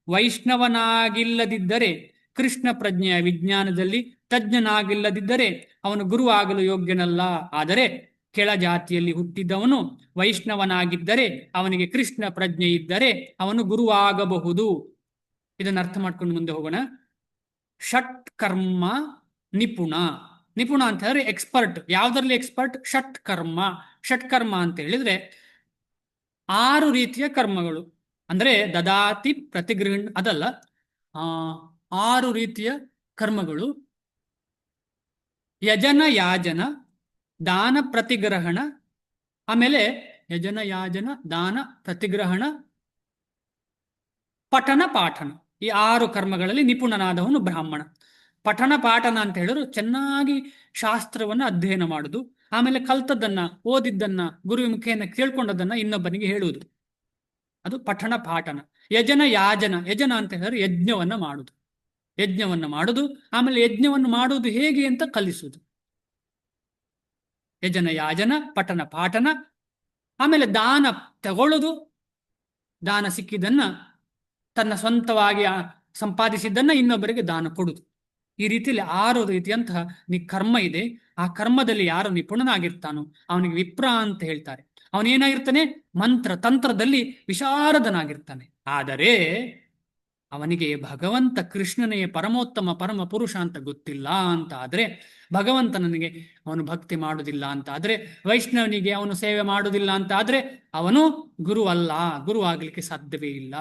ವೈಷ್ಣವನಾಗಿಲ್ಲದಿದ್ದರೆ, ಕೃಷ್ಣ ಪ್ರಜ್ಞೆಯ ವಿಜ್ಞಾನದಲ್ಲಿ ತಜ್ಞನಾಗಿಲ್ಲದಿದ್ದರೆ ಅವನು ಗುರುವಾಗಲು ಯೋಗ್ಯನಲ್ಲ. ಆದರೆ ಕೆಳ ಜಾತಿಯಲ್ಲಿ ಹುಟ್ಟಿದವನು ವೈಷ್ಣವನಾಗಿದ್ದರೆ, ಅವನಿಗೆ ಕೃಷ್ಣ ಪ್ರಜ್ಞೆ ಇದ್ದರೆ ಅವನು ಗುರುವಾಗಬಹುದು. ಇದನ್ನು ಅರ್ಥ ಮಾಡ್ಕೊಂಡು ಮುಂದೆ ಹೋಗೋಣ. ಷಟ್ಕರ್ಮ ನಿಪುಣ ಅಂತ ಹೇಳಿದ್ರೆ ಎಕ್ಸ್ಪರ್ಟ್. ಯಾವುದರಲ್ಲಿ ಎಕ್ಸ್ಪರ್ಟ್? ಷಟ್ಕರ್ಮ ಅಂತ ಹೇಳಿದ್ರೆ 6 ರೀತಿಯ ಕರ್ಮಗಳು. ಅಂದ್ರೆ ದದಾತಿ ಪ್ರತಿಗೃಹಣ ಅದಲ್ಲ, 6 ರೀತಿಯ ಕರ್ಮಗಳು: ಯಜನ ಯಾಜನ, ದಾನ ಪ್ರತಿಗ್ರಹಣ, ಆಮೇಲೆ ಯಜನ ಯಾಜನ, ದಾನ ಪ್ರತಿಗ್ರಹಣ, ಪಠನ ಪಾಠನ. ಈ 6 ಕರ್ಮಗಳಲ್ಲಿ ನಿಪುಣನಾದವನು ಬ್ರಾಹ್ಮಣ. ಪಠನ ಪಾಠನ ಅಂತ ಹೇಳಿದ್ರು ಚೆನ್ನಾಗಿ ಶಾಸ್ತ್ರವನ್ನ ಅಧ್ಯಯನ ಮಾಡುದು, ಆಮೇಲೆ ಕಲ್ತದ್ದನ್ನ, ಓದಿದ್ದನ್ನ, ಗುರುವಿನ ಮುಖೇನ ಕೇಳ್ಕೊಂಡದನ್ನ ಇನ್ನೊಬ್ಬನಿಗೆ ಹೇಳುವುದು, ಅದು ಪಠಣ ಪಾಠನ. ಯಜನ ಅಂತ ಹೇಳಿದ್ರೆ ಯಜ್ಞವನ್ನ ಮಾಡುದು, ಆಮೇಲೆ ಯಜ್ಞವನ್ನು ಮಾಡುವುದು ಹೇಗೆ ಅಂತ ಕಲಿಸುವುದು. ಯಜನ ಯಾಜನ, ಪಠನ ಪಾಠನ. ಆಮೇಲೆ ದಾನ ತಗೊಳ್ಳೋದು, ದಾನ ಸಿಕ್ಕಿದ್ದನ್ನ, ತನ್ನ ಸ್ವಂತವಾಗಿ ಸಂಪಾದಿಸಿದ್ದನ್ನ ಇನ್ನೊಬ್ಬರಿಗೆ ದಾನ ಕೊಡುದು. ಈ ರೀತಿಯಲ್ಲಿ 6 ರೀತಿಯಂತಹ ಕರ್ಮ ಇದೆ. ಆ ಕರ್ಮದಲ್ಲಿ ಯಾರು ನಿಪುಣನಾಗಿರ್ತಾನೋ ಅವನಿಗೆ ವಿಪ್ರ ಅಂತ ಹೇಳ್ತಾರೆ. ಅವನೇನಾಗಿರ್ತಾನೆ? ಮಂತ್ರ ತಂತ್ರದಲ್ಲಿ ವಿಶಾರದನಾಗಿರ್ತಾನೆ. ಆದರೆ ಅವನಿಗೆ ಭಗವಂತ ಕೃಷ್ಣನೇ ಪರಮೋತ್ತಮ ಪರಮ ಪುರುಷ ಅಂತ ಗೊತ್ತಿಲ್ಲ ಅಂತ ಆದ್ರೆ, ಭಗವಂತನಿಗೆ ಅವನು ಭಕ್ತಿ ಮಾಡುವುದಿಲ್ಲ ಅಂತ ಆದ್ರೆ, ವೈಷ್ಣವನಿಗೆ ಅವನು ಸೇವೆ ಮಾಡುವುದಿಲ್ಲ ಅಂತ ಆದ್ರೆ ಅವನು ಗುರು ಅಲ್ಲ, ಗುರು ಆಗ್ಲಿಕ್ಕೆ ಸಾಧ್ಯವೇ ಇಲ್ಲ.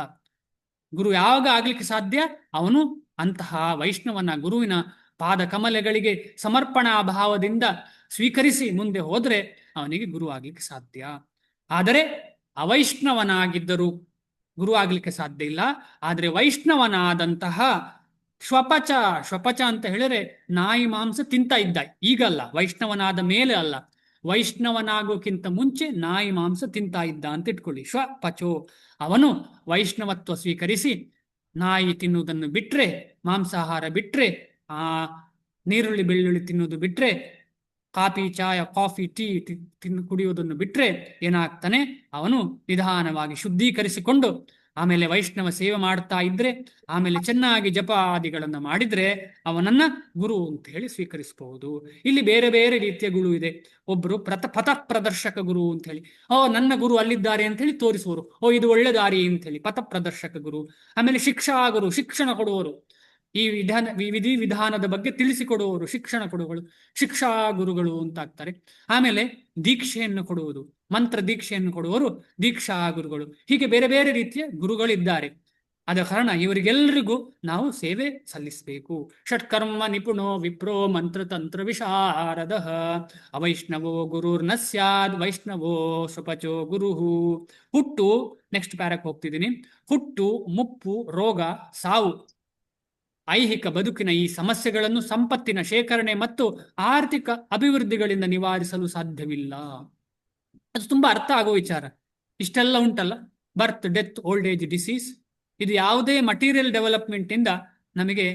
ಗುರು ಯಾವಾಗ ಆಗ್ಲಿಕ್ಕೆ ಸಾಧ್ಯ? ಅವನು ಅಂತಹ ವೈಷ್ಣವನ ಗುರುವಿನ ಪಾದ ಕಮಲಗಳಿಗೆ ಸಮರ್ಪಣಾ ಭಾವದಿಂದ ಸ್ವೀಕರಿಸಿ ಮುಂದೆ ಹೋದ್ರೆ ಅವನಿಗೆ ಗುರು ಆಗ್ಲಿಕ್ಕೆ ಸಾಧ್ಯ. ಆದರೆ ಅವೈಷ್ಣವನಾಗಿದ್ದರೂ ಗುರು ಆಗ್ಲಿಕ್ಕೆ ಸಾಧ್ಯ ಇಲ್ಲ. ಆದರೆ ವೈಷ್ಣವನಾದಂತಹ ಶ್ವಪಚ ಅಂತ ಹೇಳಿದ್ರೆ ನಾಯಿ ಮಾಂಸ ತಿಂತ ಇದ್ದ, ಈಗಲ್ಲ, ವೈಷ್ಣವನಾದ ಮೇಲೆ ಅಲ್ಲ, ವೈಷ್ಣವನಾಗೋಕ್ಕಿಂತ ಮುಂಚೆ ನಾಯಿ ಮಾಂಸ ತಿಂತ ಇದ್ದ ಅಂತ ಇಟ್ಕೊಳ್ಳಿ. ಶ್ವಪಚೋ, ಅವನು ವೈಷ್ಣವತ್ವ ಸ್ವೀಕರಿಸಿ ನಾಯಿ ತಿನ್ನುವುದನ್ನು ಬಿಟ್ರೆ, ಮಾಂಸಾಹಾರ ಬಿಟ್ರೆ, ನೀರುಳ್ಳಿ ಬೆಳ್ಳುಳ್ಳಿ ತಿನ್ನುವುದು ಬಿಟ್ರೆ, ಕಾಫಿ ಟೀ ಕುಡಿಯುವುದನ್ನು ಬಿಟ್ರೆ ಏನಾಗ್ತಾನೆ? ಅವನು ನಿಧಾನವಾಗಿ ಶುದ್ಧೀಕರಿಸಿಕೊಂಡು ಆಮೇಲೆ ವೈಷ್ಣವ ಸೇವೆ ಮಾಡ್ತಾ ಇದ್ರೆ, ಆಮೇಲೆ ಚೆನ್ನಾಗಿ ಜಪಾದಿಗಳನ್ನು ಮಾಡಿದ್ರೆ ಅವನನ್ನ ಗುರು ಅಂತ ಹೇಳಿ ಸ್ವೀಕರಿಸಬಹುದು. ಇಲ್ಲಿ ಬೇರೆ ಬೇರೆ ರೀತಿಯ ಗುರು ಇದೆ. ಒಬ್ರು ಪಥ ಪ್ರದರ್ಶಕ ಗುರು ಅಂತ ಹೇಳಿ, ನನ್ನ ಗುರು ಅಲ್ಲಿದ್ದಾರೆ ಅಂತ ಹೇಳಿ ತೋರಿಸುವರು, ಇದು ಒಳ್ಳೆ ದಾರಿ ಅಂತ ಹೇಳಿ ಪಥ ಪ್ರದರ್ಶಕ ಗುರು. ಆಮೇಲೆ ಶಿಕ್ಷಾ ಗುರು, ಶಿಕ್ಷಣ ಕೊಡುವವರು, ಈ ವಿಧಿ ವಿಧಾನದ ಬಗ್ಗೆ ತಿಳಿಸಿಕೊಡುವವರು ಶಿಕ್ಷಣ ಕೊಡುವವರು ಶಿಕ್ಷಾ ಗುರುಗಳು ಅಂತ ಆಗ್ತಾರೆ. ಆಮೇಲೆ ದೀಕ್ಷೆಯನ್ನು ಕೊಡುವುದು, ಮಂತ್ರ ದೀಕ್ಷೆಯನ್ನು ಕೊಡುವವರು ದೀಕ್ಷಾ ಗುರುಗಳು. ಹೀಗೆ ಬೇರೆ ಬೇರೆ ರೀತಿಯ ಗುರುಗಳಿದ್ದಾರೆ. ಆದ ಕಾರಣ ಇವರಿಗೆಲ್ಲರಿಗೂ ನಾವು ಸೇವೆ ಸಲ್ಲಿಸಬೇಕು. ಷಟ್ಕರ್ಮ ನಿಪುಣೋ ವಿಪ್ರೋ ಮಂತ್ರ ತಂತ್ರ ವಿಶಾರದ ಅವೈಷ್ಣವೋ ಗುರುರ್ನ ಸ್ಯಾದ್ ವೈಷ್ಣವೋ ಶ್ವಪಚೋ ಗುರು. ಹುಟ್ಟು, ನೆಕ್ಸ್ಟ್ ಪ್ಯಾರಕ್ಕೆ ಹೋಗ್ತಿದ್ದೀನಿ. ಹುಟ್ಟು, ಮುಪ್ಪು, ರೋಗ, ಸಾವು, ಐಹಿಕ ಬದುಕಿನ ಈ ಸಮಸ್ಯೆಗಳನ್ನು ಸಂಪತ್ತಿನ ಶೇಖರಣೆ ಮತ್ತು ಆರ್ಥಿಕ ಅಭಿವೃದ್ಧಿಗಳಿಂದ ನಿವಾರಿಸಲು ಸಾಧ್ಯವಿಲ್ಲ. ಅದು ತುಂಬಾ ಅರ್ಥ ಆಗೋ ವಿಚಾರ. ಇಷ್ಟೆಲ್ಲ ಉಂಟಲ್ಲ, ಬರ್ತ್, ಡೆತ್, ಓಲ್ಡ್ ಏಜ್, ಡಿಸೀಸ್, ಇದು ಯಾವುದೇ ಮಟೀರಿಯಲ್ ಡೆವಲಪ್ಮೆಂಟ್ ಇಂದ ನಮಗೆ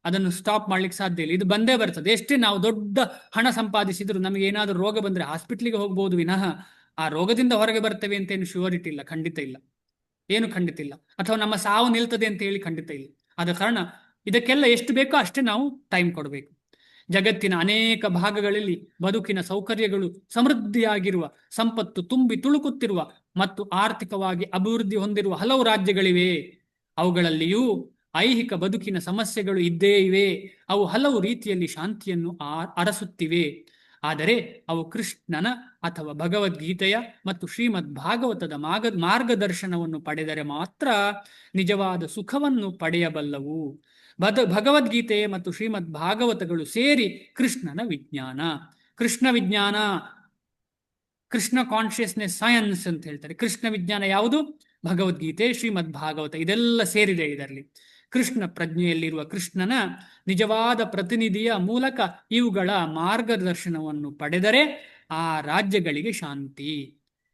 ಅದನ್ನು ಸ್ಟಾಪ್ ಮಾಡ್ಲಿಕ್ಕೆ ಸಾಧ್ಯ ಇಲ್ಲ. ಇದು ಬಂದೇ ಬರ್ತದೆ. ಎಷ್ಟೇ ನಾವು ದೊಡ್ಡ ಹಣ ಸಂಪಾದಿಸಿದ್ರು ನಮಗೆ ಏನಾದರೂ ರೋಗ ಬಂದ್ರೆ ಹಾಸ್ಪಿಟ್ಲಿಗೆ ಹೋಗ್ಬೋದು ವಿನಃ ಆ ರೋಗದಿಂದ ಹೊರಗೆ ಬರ್ತೇವೆ ಅಂತ ಏನು ಶ್ಯೂರಿಟಿ ಇಲ್ಲ, ಖಂಡಿತ ಇಲ್ಲ, ಏನು ಖಂಡಿತ ಇಲ್ಲ. ಅಥವಾ ನಮ್ಮ ಸಾವು ನಿಲ್ತದೆ ಅಂತ ಹೇಳಿ ಖಂಡಿತ ಇಲ್ಲ. ಆದ ಕಾರಣ ಇದಕ್ಕೆಲ್ಲ ಎಷ್ಟು ಬೇಕೋ ಅಷ್ಟೇ ನಾವು ಟೈಮ್ ಕೊಡಬೇಕು. ಜಗತ್ತಿನ ಅನೇಕ ಭಾಗಗಳಲ್ಲಿ ಬದುಕಿನ ಸೌಕರ್ಯಗಳು ಸಮೃದ್ಧಿಯಾಗಿರುವ, ಸಂಪತ್ತು ತುಂಬಿ ತುಳುಕುತ್ತಿರುವ ಮತ್ತು ಆರ್ಥಿಕವಾಗಿ ಅಭಿವೃದ್ಧಿ ಹೊಂದಿರುವ ಹಲವು ರಾಜ್ಯಗಳಿವೆ. ಅವುಗಳಲ್ಲಿಯೂ ಐಹಿಕ ಬದುಕಿನ ಸಮಸ್ಯೆಗಳು ಇದ್ದೇ ಇವೆ. ಅವು ಹಲವು ರೀತಿಯಲ್ಲಿ ಶಾಂತಿಯನ್ನು ಅರಸುತ್ತಿವೆ. ಆದರೆ ಅವು ಕೃಷ್ಣನ ಅಥವಾ ಭಗವದ್ಗೀತೆಯ ಮತ್ತು ಶ್ರೀಮದ್ ಭಾಗವತದ ಮಾರ್ಗದರ್ಶನವನ್ನು ಪಡೆದರೆ ಮಾತ್ರ ನಿಜವಾದ ಸುಖವನ್ನು ಪಡೆಯಬಲ್ಲವು. ಭಗವದ್ಗೀತೆ ಮತ್ತು ಶ್ರೀಮದ್ ಭಾಗವತಗಳು ಸೇರಿ ಕೃಷ್ಣನ ವಿಜ್ಞಾನ. ಕೃಷ್ಣ ವಿಜ್ಞಾನ, ಕೃಷ್ಣ ಕಾನ್ಷಿಯಸ್ನೆಸ್ ಸೈನ್ಸ್ ಅಂತ ಹೇಳ್ತಾರೆ. ಕೃಷ್ಣ ವಿಜ್ಞಾನ ಯಾವುದು? ಭಗವದ್ಗೀತೆ, ಶ್ರೀಮದ್ ಭಾಗವತ, ಇದೆಲ್ಲ ಸೇರಿದೆ ಇದರಲ್ಲಿ. ಕೃಷ್ಣ ಪ್ರಜ್ಞೆಯಲ್ಲಿರುವ ಕೃಷ್ಣನ ನಿಜವಾದ ಪ್ರತಿನಿಧಿಯ ಮೂಲಕ ಇವುಗಳ ಮಾರ್ಗದರ್ಶನವನ್ನು ಪಡೆದರೆ ಆ ರಾಜ್ಯಗಳಿಗೆ ಶಾಂತಿ.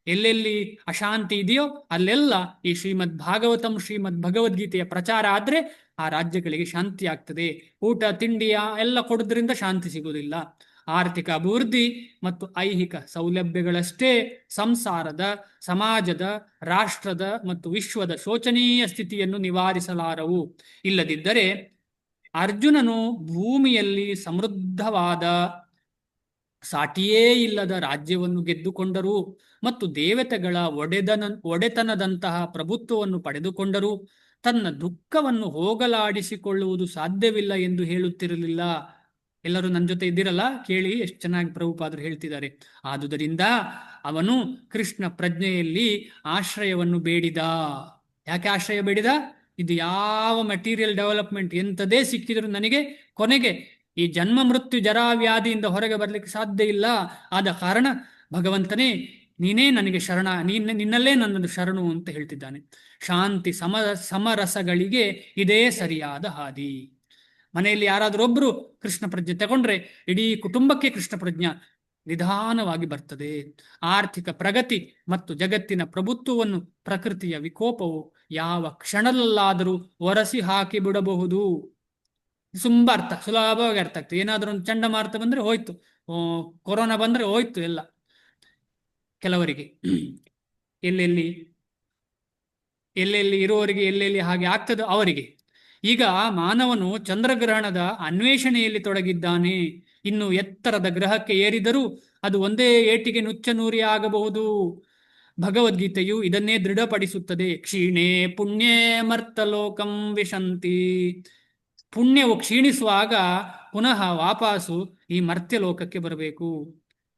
ಎಲ್ಲೆಲ್ಲಿ ಅಶಾಂತಿ ಇದೆಯೋ ಅಲ್ಲೆಲ್ಲ ಈ ಶ್ರೀಮದ್ ಭಾಗವತಂ, ಶ್ರೀಮದ್ ಭಗವದ್ಗೀತೆಯ ಪ್ರಚಾರ ಆದ್ರೆ ಆ ರಾಜ್ಯಗಳಿಗೆ ಶಾಂತಿ ಆಗ್ತದೆ. ಊಟ ತಿಂಡಿಯ ಎಲ್ಲ ಕೊಡೋದ್ರಿಂದ ಶಾಂತಿ ಸಿಗುವುದಿಲ್ಲ. ಆರ್ಥಿಕ ಅಭಿವೃದ್ಧಿ ಮತ್ತು ಐಹಿಕ ಸೌಲಭ್ಯಗಳಷ್ಟೇ ಸಂಸಾರದ, ಸಮಾಜದ, ರಾಷ್ಟ್ರದ ಮತ್ತು ವಿಶ್ವದ ಶೋಚನೀಯ ಸ್ಥಿತಿಯನ್ನು ನಿವಾರಿಸಲಾರವು. ಇಲ್ಲದಿದ್ದರೆ ಅರ್ಜುನನು ಭೂಮಿಯಲ್ಲಿ ಸಮೃದ್ಧವಾದ, ಸಾಟಿಯೇ ಇಲ್ಲದ ರಾಜ್ಯವನ್ನು ಗೆದ್ದುಕೊಂಡರು ಮತ್ತು ದೇವತೆಗಳ ಒಡೆತನದಂತಹ ಪ್ರಭುತ್ವವನ್ನು ಪಡೆದುಕೊಂಡರು ತನ್ನ ದುಃಖವನ್ನು ಹೋಗಲಾಡಿಸಿಕೊಳ್ಳುವುದು ಸಾಧ್ಯವಿಲ್ಲ ಎಂದು ಹೇಳುತ್ತಿರಲಿಲ್ಲ. ಎಲ್ಲರೂ ನನ್ನ ಜೊತೆ ಇದ್ದಿರಲ್ಲ, ಕೇಳಿ ಎಷ್ಟು ಚೆನ್ನಾಗಿ ಪ್ರಭುಪಾದರು ಹೇಳ್ತಿದ್ದಾರೆ. ಆದುದರಿಂದ ಅವನು ಕೃಷ್ಣ ಪ್ರಜ್ಞೆಯಲ್ಲಿ ಆಶ್ರಯವನ್ನು ಬೇಡಿದ. ಯಾಕೆ ಆಶ್ರಯ ಬೇಡಿದ? ಇದು ಯಾವ ಮೆಟೀರಿಯಲ್ ಡೆವಲಪ್ಮೆಂಟ್ ಎಂಥದೇ ಸಿಕ್ಕಿದ್ರು ನನಗೆ ಕೊನೆಗೆ ಈ ಜನ್ಮ ಮೃತ್ಯು ಜರಾ ವ್ಯಾಧಿಯಿಂದ ಹೊರಗೆ ಬರಲಿಕ್ಕೆ ಸಾಧ್ಯ ಇಲ್ಲ. ಆದ ಕಾರಣ ಭಗವಂತನೇ ನೀನೇ ನನಗೆ ಶರಣ, ನಿನ್ನಲ್ಲೇ ನನ್ನದು ಶರಣು ಅಂತ ಹೇಳ್ತಿದ್ದಾನೆ. ಶಾಂತಿ ಸಮರಸಗಳಿಗೆ ಇದೇ ಸರಿಯಾದ ಹಾದಿ. ಮನೆಯಲ್ಲಿ ಯಾರಾದರೂ ಒಬ್ರು ಕೃಷ್ಣ ಪ್ರಜ್ಞೆ ತಗೊಂಡ್ರೆ ಇಡೀ ಕುಟುಂಬಕ್ಕೆ ಕೃಷ್ಣ ಪ್ರಜ್ಞೆ ನಿಧಾನವಾಗಿ ಬರ್ತದೆ. ಆರ್ಥಿಕ ಪ್ರಗತಿ ಮತ್ತು ಜಗತ್ತಿನ ಪ್ರಭುತ್ವವನ್ನು ಪ್ರಕೃತಿಯ ವಿಕೋಪವು ಯಾವ ಕ್ಷಣದಲ್ಲಾದರೂ ಒರೆಸಿ ಹಾಕಿ ಬಿಡಬಹುದು. ತುಂಬಾ ಸುಲಭವಾಗಿ ಅರ್ಥ ಆಗ್ತದೆ. ಏನಾದರೂ ಒಂದು ಚಂಡಮಾರುತ ಬಂದ್ರೆ ಹೋಯ್ತು, ಕೊರೋನಾ ಬಂದ್ರೆ ಹೋಯ್ತು ಎಲ್ಲ. ಕೆಲವರಿಗೆ ಎಲ್ಲೆಲ್ಲಿ ಇರುವವರಿಗೆ ಎಲ್ಲೆಲ್ಲಿ ಹಾಗೆ ಆಗ್ತದೋ ಅವರಿಗೆ. ಈಗ ಮಾನವನು ಚಂದ್ರಗ್ರಹಣದ ಅನ್ವೇಷಣೆಯಲ್ಲಿ ತೊಡಗಿದ್ದಾನೆ. ಇನ್ನು ಎತ್ತರದ ಗ್ರಹಕ್ಕೆ ಏರಿದರೂ ಅದು ಒಂದೇ ಏಟಿಗೆ ನುಚ್ಚನೂರಿ ಆಗಬಹುದು. ಭಗವದ್ಗೀತೆಯು ಇದನ್ನೇ ದೃಢಪಡಿಸುತ್ತದೆ. ಕ್ಷೀಣೆ ಪುಣ್ಯೇ ಮರ್ತಲೋಕಂ ವಿಶಂತಿ. ಪುಣ್ಯವು ಕ್ಷೀಣಿಸುವಾಗ ಪುನಃ ವಾಪಸ್ಸು ಈ ಮರ್ತ್ಯಲೋಕಕ್ಕೆ ಬರಬೇಕು.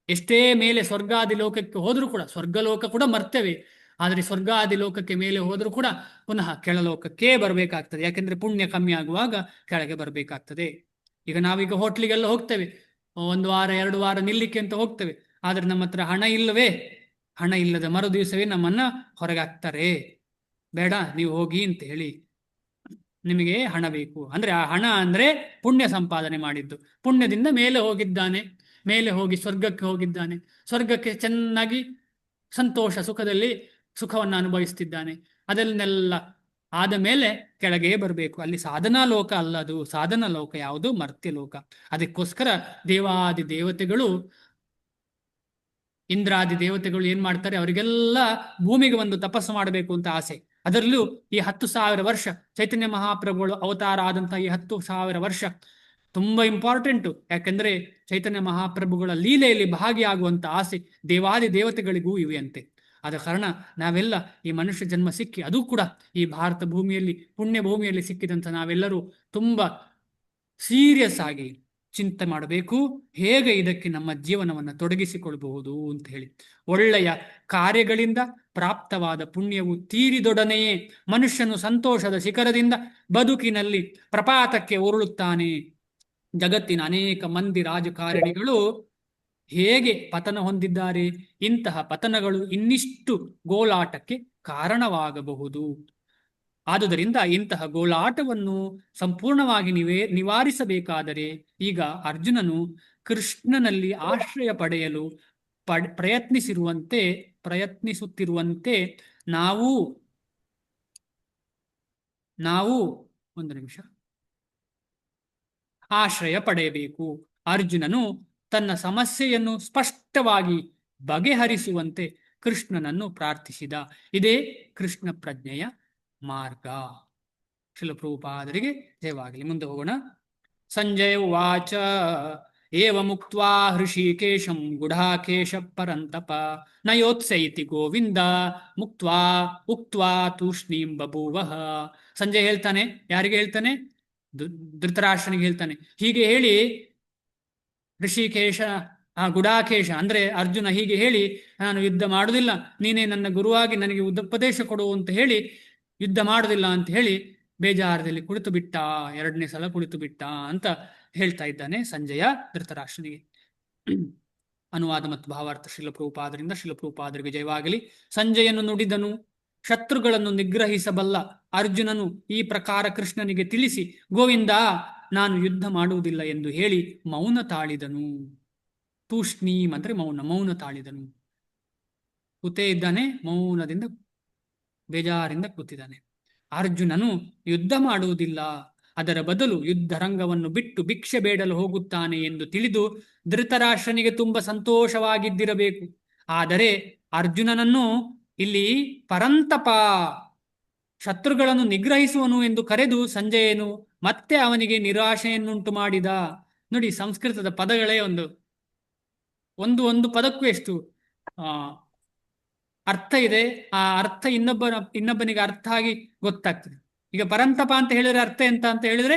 ಎಷ್ಟೇ ಮೇಲೆ ಸ್ವರ್ಗಾದಿ ಲೋಕಕ್ಕೆ ಹೋದ್ರೂ ಕೂಡ, ಸ್ವರ್ಗಲೋಕ ಕೂಡ ಮರ್ತೇವೆ, ಆದರೆ ಸ್ವರ್ಗಾದಿ ಲೋಕಕ್ಕೆ ಮೇಲೆ ಹೋದ್ರೂ ಕೂಡ ಪುನಃ ಕೆಳಲೋಕಕ್ಕೆ ಬರಬೇಕಾಗ್ತದೆ. ಯಾಕೆಂದ್ರೆ ಪುಣ್ಯ ಕಮ್ಮಿ ಆಗುವಾಗ ಕೆಳಗೆ ಬರಬೇಕಾಗ್ತದೆ. ಈಗ ನಾವೀಗ ಹೋಟ್ಲಿಗೆಲ್ಲ ಹೋಗ್ತೇವೆ, 1 ವಾರ 2 ವಾರ ನಿಲ್ಲಿಕ್ಕೆ ಅಂತ ಹೋಗ್ತೇವೆ. ಆದ್ರೆ ನಮ್ಮ ಹತ್ರ ಹಣ ಇಲ್ಲವೇ? ಹಣ ಇಲ್ಲದ ಮರು ದಿವಸವೇ ನಮ್ಮನ್ನ ಹೊರಗೆ ಹಾಕ್ತಾರೆ. ಬೇಡ ನೀವು ಹೋಗಿ ಅಂತ ಹೇಳಿ. ನಿಮಗೆ ಹಣ ಬೇಕು ಅಂದ್ರೆ ಆ ಹಣ ಅಂದ್ರೆ ಪುಣ್ಯ ಸಂಪಾದನೆ ಮಾಡಿದ್ದು. ಪುಣ್ಯದಿಂದ ಮೇಲೆ ಹೋಗಿದ್ದಾನೆ, ಮೇಲೆ ಹೋಗಿ ಸ್ವರ್ಗಕ್ಕೆ ಹೋಗಿದ್ದಾನೆ. ಸ್ವರ್ಗಕ್ಕೆ ಚೆನ್ನಾಗಿ ಸಂತೋಷ ಸುಖದಲ್ಲಿ ಸುಖವನ್ನು ಅನುಭವಿಸ್ತಿದ್ದಾನೆ. ಅದನ್ನೆಲ್ಲ ಆದ ಮೇಲೆ ಕೆಳಗೆ ಬರಬೇಕು. ಅಲ್ಲಿ ಸಾಧನಾ ಲೋಕ ಅಲ್ಲ, ಅದು ಸಾಧನಾ ಲೋಕ ಯಾವುದು? ಮರ್ತ್ಯ ಲೋಕ. ಅದಕ್ಕೋಸ್ಕರ ದೇವಾದಿ ದೇವತೆಗಳು, ಇಂದ್ರಾದಿ ದೇವತೆಗಳು ಏನ್ ಮಾಡ್ತಾರೆ, ಅವರಿಗೆಲ್ಲ ಭೂಮಿಗೆ ಒಂದು ತಪಸ್ಸು ಮಾಡಬೇಕು ಅಂತ ಆಸೆ. ಅದರಲ್ಲೂ ಈ 10,000 ವರ್ಷ ಚೈತನ್ಯ ಮಹಾಪ್ರಭುಗಳು ಅವತಾರ ಆದಂತಹ ಈ 10,000 ವರ್ಷ ತುಂಬಾ ಇಂಪಾರ್ಟೆಂಟು. ಯಾಕೆಂದ್ರೆ ಚೈತನ್ಯ ಮಹಾಪ್ರಭುಗಳ ಲೀಲೆಯಲ್ಲಿ ಭಾಗಿಯಾಗುವಂತ ಆಸೆ ದೇವಾದಿ ದೇವತೆಗಳಿಗೂ ಇವೆ ಅಂತೆ. ಆದ ಕಾರಣ ನಾವೆಲ್ಲ ಈ ಮನುಷ್ಯ ಜನ್ಮ ಸಿಕ್ಕಿ, ಅದು ಕೂಡ ಈ ಭಾರತ ಭೂಮಿಯಲ್ಲಿ ಪುಣ್ಯ ಭೂಮಿಯಲ್ಲಿ ಸಿಕ್ಕಿದಂತ ನಾವೆಲ್ಲರೂ ತುಂಬಾ ಸೀರಿಯಸ್ ಆಗಿ ಚಿಂತೆ ಮಾಡಬೇಕು, ಹೇಗೆ ಇದಕ್ಕೆ ನಮ್ಮ ಜೀವನವನ್ನು ತೊಡಗಿಸಿಕೊಳ್ಬಹುದು ಅಂತ ಹೇಳಿ. ಒಳ್ಳೆಯ ಕಾರ್ಯಗಳಿಂದ ಪ್ರಾಪ್ತವಾದ ಪುಣ್ಯವು ತೀರಿದೊಡನೆಯೇ ಮನುಷ್ಯನು ಸಂತೋಷದ ಶಿಖರದಿಂದ ಬದುಕಿನಲ್ಲಿ ಪ್ರಪಾತಕ್ಕೆ ಉರುಳುತ್ತಾನೆ. ಜಗತ್ತಿನ ಅನೇಕ ಮಂದಿ ರಾಜಕಾರಣಿಗಳು ಹೇಗೆ ಪತನ ಹೊಂದಿದ್ದಾರೆ, ಇಂತಹ ಪತನಗಳು ಇನ್ನಿಷ್ಟು ಗೋಳಾಟಕ್ಕೆ ಕಾರಣವಾಗಬಹುದು. ಆದುದರಿಂದ ಇಂತಹ ಗೋಳಾಟವನ್ನು ಸಂಪೂರ್ಣವಾಗಿ ನಿವಾರಿಸಬೇಕಾದರೆ ಈಗ ಅರ್ಜುನನು ಕೃಷ್ಣನಲ್ಲಿ ಆಶ್ರಯ ಪಡೆಯಲು ಪ್ರಯತ್ನಿಸುತ್ತಿರುವಂತೆ ನಾವು ಒಂದು ನಿಮಿಷ ಆಶ್ರಯ ಪಡೆಯಬೇಕು. ಅರ್ಜುನನು ತನ್ನ ಸಮಸ್ಯೆಯನ್ನು ಸ್ಪಷ್ಟವಾಗಿ ಬಗೆಹರಿಸುವಂತೆ ಕೃಷ್ಣನನ್ನು ಪ್ರಾರ್ಥಿಸಿದ. ಇದೇ ಕೃಷ್ಣ ಪ್ರಜ್ಞೆಯ ಮಾರ್ಗ. ಶ್ರೀಲ ಪ್ರಭುಪಾದರಿಗೆ ಜಯವಾಗಲಿ. ಮುಂದೆ ಹೋಗೋಣ. ಸಂಜಯ ಉವಾಚ ಏವ ಮುಕ್ತ್ವಾ ಹೃಷಿಕೇಶಂ ಗುಢಾಕೇಶ ಪರಂತಪ ನಯೋತ್ಸೈತಿ ಗೋವಿಂದ ಉಕ್ತ್ವಾ ತೂಷ್ಣೀಂ ಬಭೂವಃ. ಸಂಜಯ್ ಹೇಳ್ತಾನೆ, ಯಾರಿಗೆ ಹೇಳ್ತಾನೆ? ಧೃತರಾಷ್ಟ್ರನಿಗೆ ಹೇಳ್ತಾನೆ. ಹೀಗೆ ಹೇಳಿ ಋಷಿಕೇಶ ಗುಡಾಕೇಶ ಅಂದ್ರೆ ಅರ್ಜುನ ಹೀಗೆ ಹೇಳಿ, ನಾನು ಯುದ್ಧ ಮಾಡುವುದಿಲ್ಲ, ನೀನೇ ನನ್ನ ಗುರುವಾಗಿ ನನಗೆ ಉಪದೇಶ ಕೊಡು ಅಂತ ಹೇಳಿ ಯುದ್ಧ ಮಾಡುವುದಿಲ್ಲ ಅಂತ ಹೇಳಿ ಬೇಜಾರದಲ್ಲಿ ಕುಳಿತು ಬಿಟ್ಟ, 2ನೇ ಸಲ ಕುಳಿತು ಬಿಟ್ಟ ಅಂತ ಹೇಳ್ತಾ ಇದ್ದಾನೆ ಸಂಜಯ ಧೃತರಾಷ್ಟ್ರನಿಗೆ. ಅನುವಾದ ಮತ್ತು ಭಾವಾರ್ಥ ಶಿಲಪ್ರಭುಪಾದರಿಂದ, ಶಿಲಪ್ರಭುಪಾದರಿಗೆ ಜಯವಾಗಲಿ. ಸಂಜಯನು ನುಡಿದನು, ಶತ್ರುಗಳನ್ನು ನಿಗ್ರಹಿಸಬಲ್ಲ ಅರ್ಜುನನು ಈ ಪ್ರಕಾರ ಕೃಷ್ಣನಿಗೆ ತಿಳಿಸಿ, ಗೋವಿಂದ, ನಾನು ಯುದ್ಧ ಮಾಡುವುದಿಲ್ಲ ಎಂದು ಹೇಳಿ ಮೌನ ತಾಳಿದನು. ತೂಷ್ಣೀಂ ಅಂದ್ರೆ ಮೌನ ತಾಳಿದನು. ಕೂತೇ ಇದ್ದಾನೆ, ಮೌನದಿಂದ ಬೇಜಾರಿಂದ ಕೂತಿದ್ದಾನೆ. ಅರ್ಜುನನು ಯುದ್ಧ ಮಾಡುವುದಿಲ್ಲ, ಅದರ ಬದಲು ಯುದ್ಧ ರಂಗವನ್ನು ಬಿಟ್ಟು ಭಿಕ್ಷೆ ಬೇಡಲು ಹೋಗುತ್ತಾನೆ ಎಂದು ತಿಳಿದು ಧೃತರಾಷ್ಟ್ರನಿಗೆ ತುಂಬ ಸಂತೋಷವಾಗಿದ್ದಿರಬೇಕು. ಆದರೆ ಅರ್ಜುನನನ್ನು ಇಲ್ಲಿ ಪರಂತಪ, ಶತ್ರುಗಳನ್ನು ನಿಗ್ರಹಿಸುವನು ಎಂದು ಕರೆದು ಸಂಜಯನು ಮತ್ತೆ ಅವನಿಗೆ ನಿರಾಶೆಯನ್ನುಂಟು ಮಾಡಿದ. ನೋಡಿ, ಸಂಸ್ಕೃತದ ಪದಗಳೇ ಒಂದು ಪದಕ್ಕೂ ಎಷ್ಟು ಅರ್ಥ ಇದೆ. ಆ ಅರ್ಥ ಇನ್ನೊಬ್ಬನಿಗೆ ಅರ್ಥ ಆಗಿ ಗೊತ್ತಾಗ್ತದೆ. ಈಗ ಪರಂತಪ ಅಂತ ಹೇಳಿದ್ರೆ ಅರ್ಥ ಎಂತ ಅಂತ ಹೇಳಿದ್ರೆ,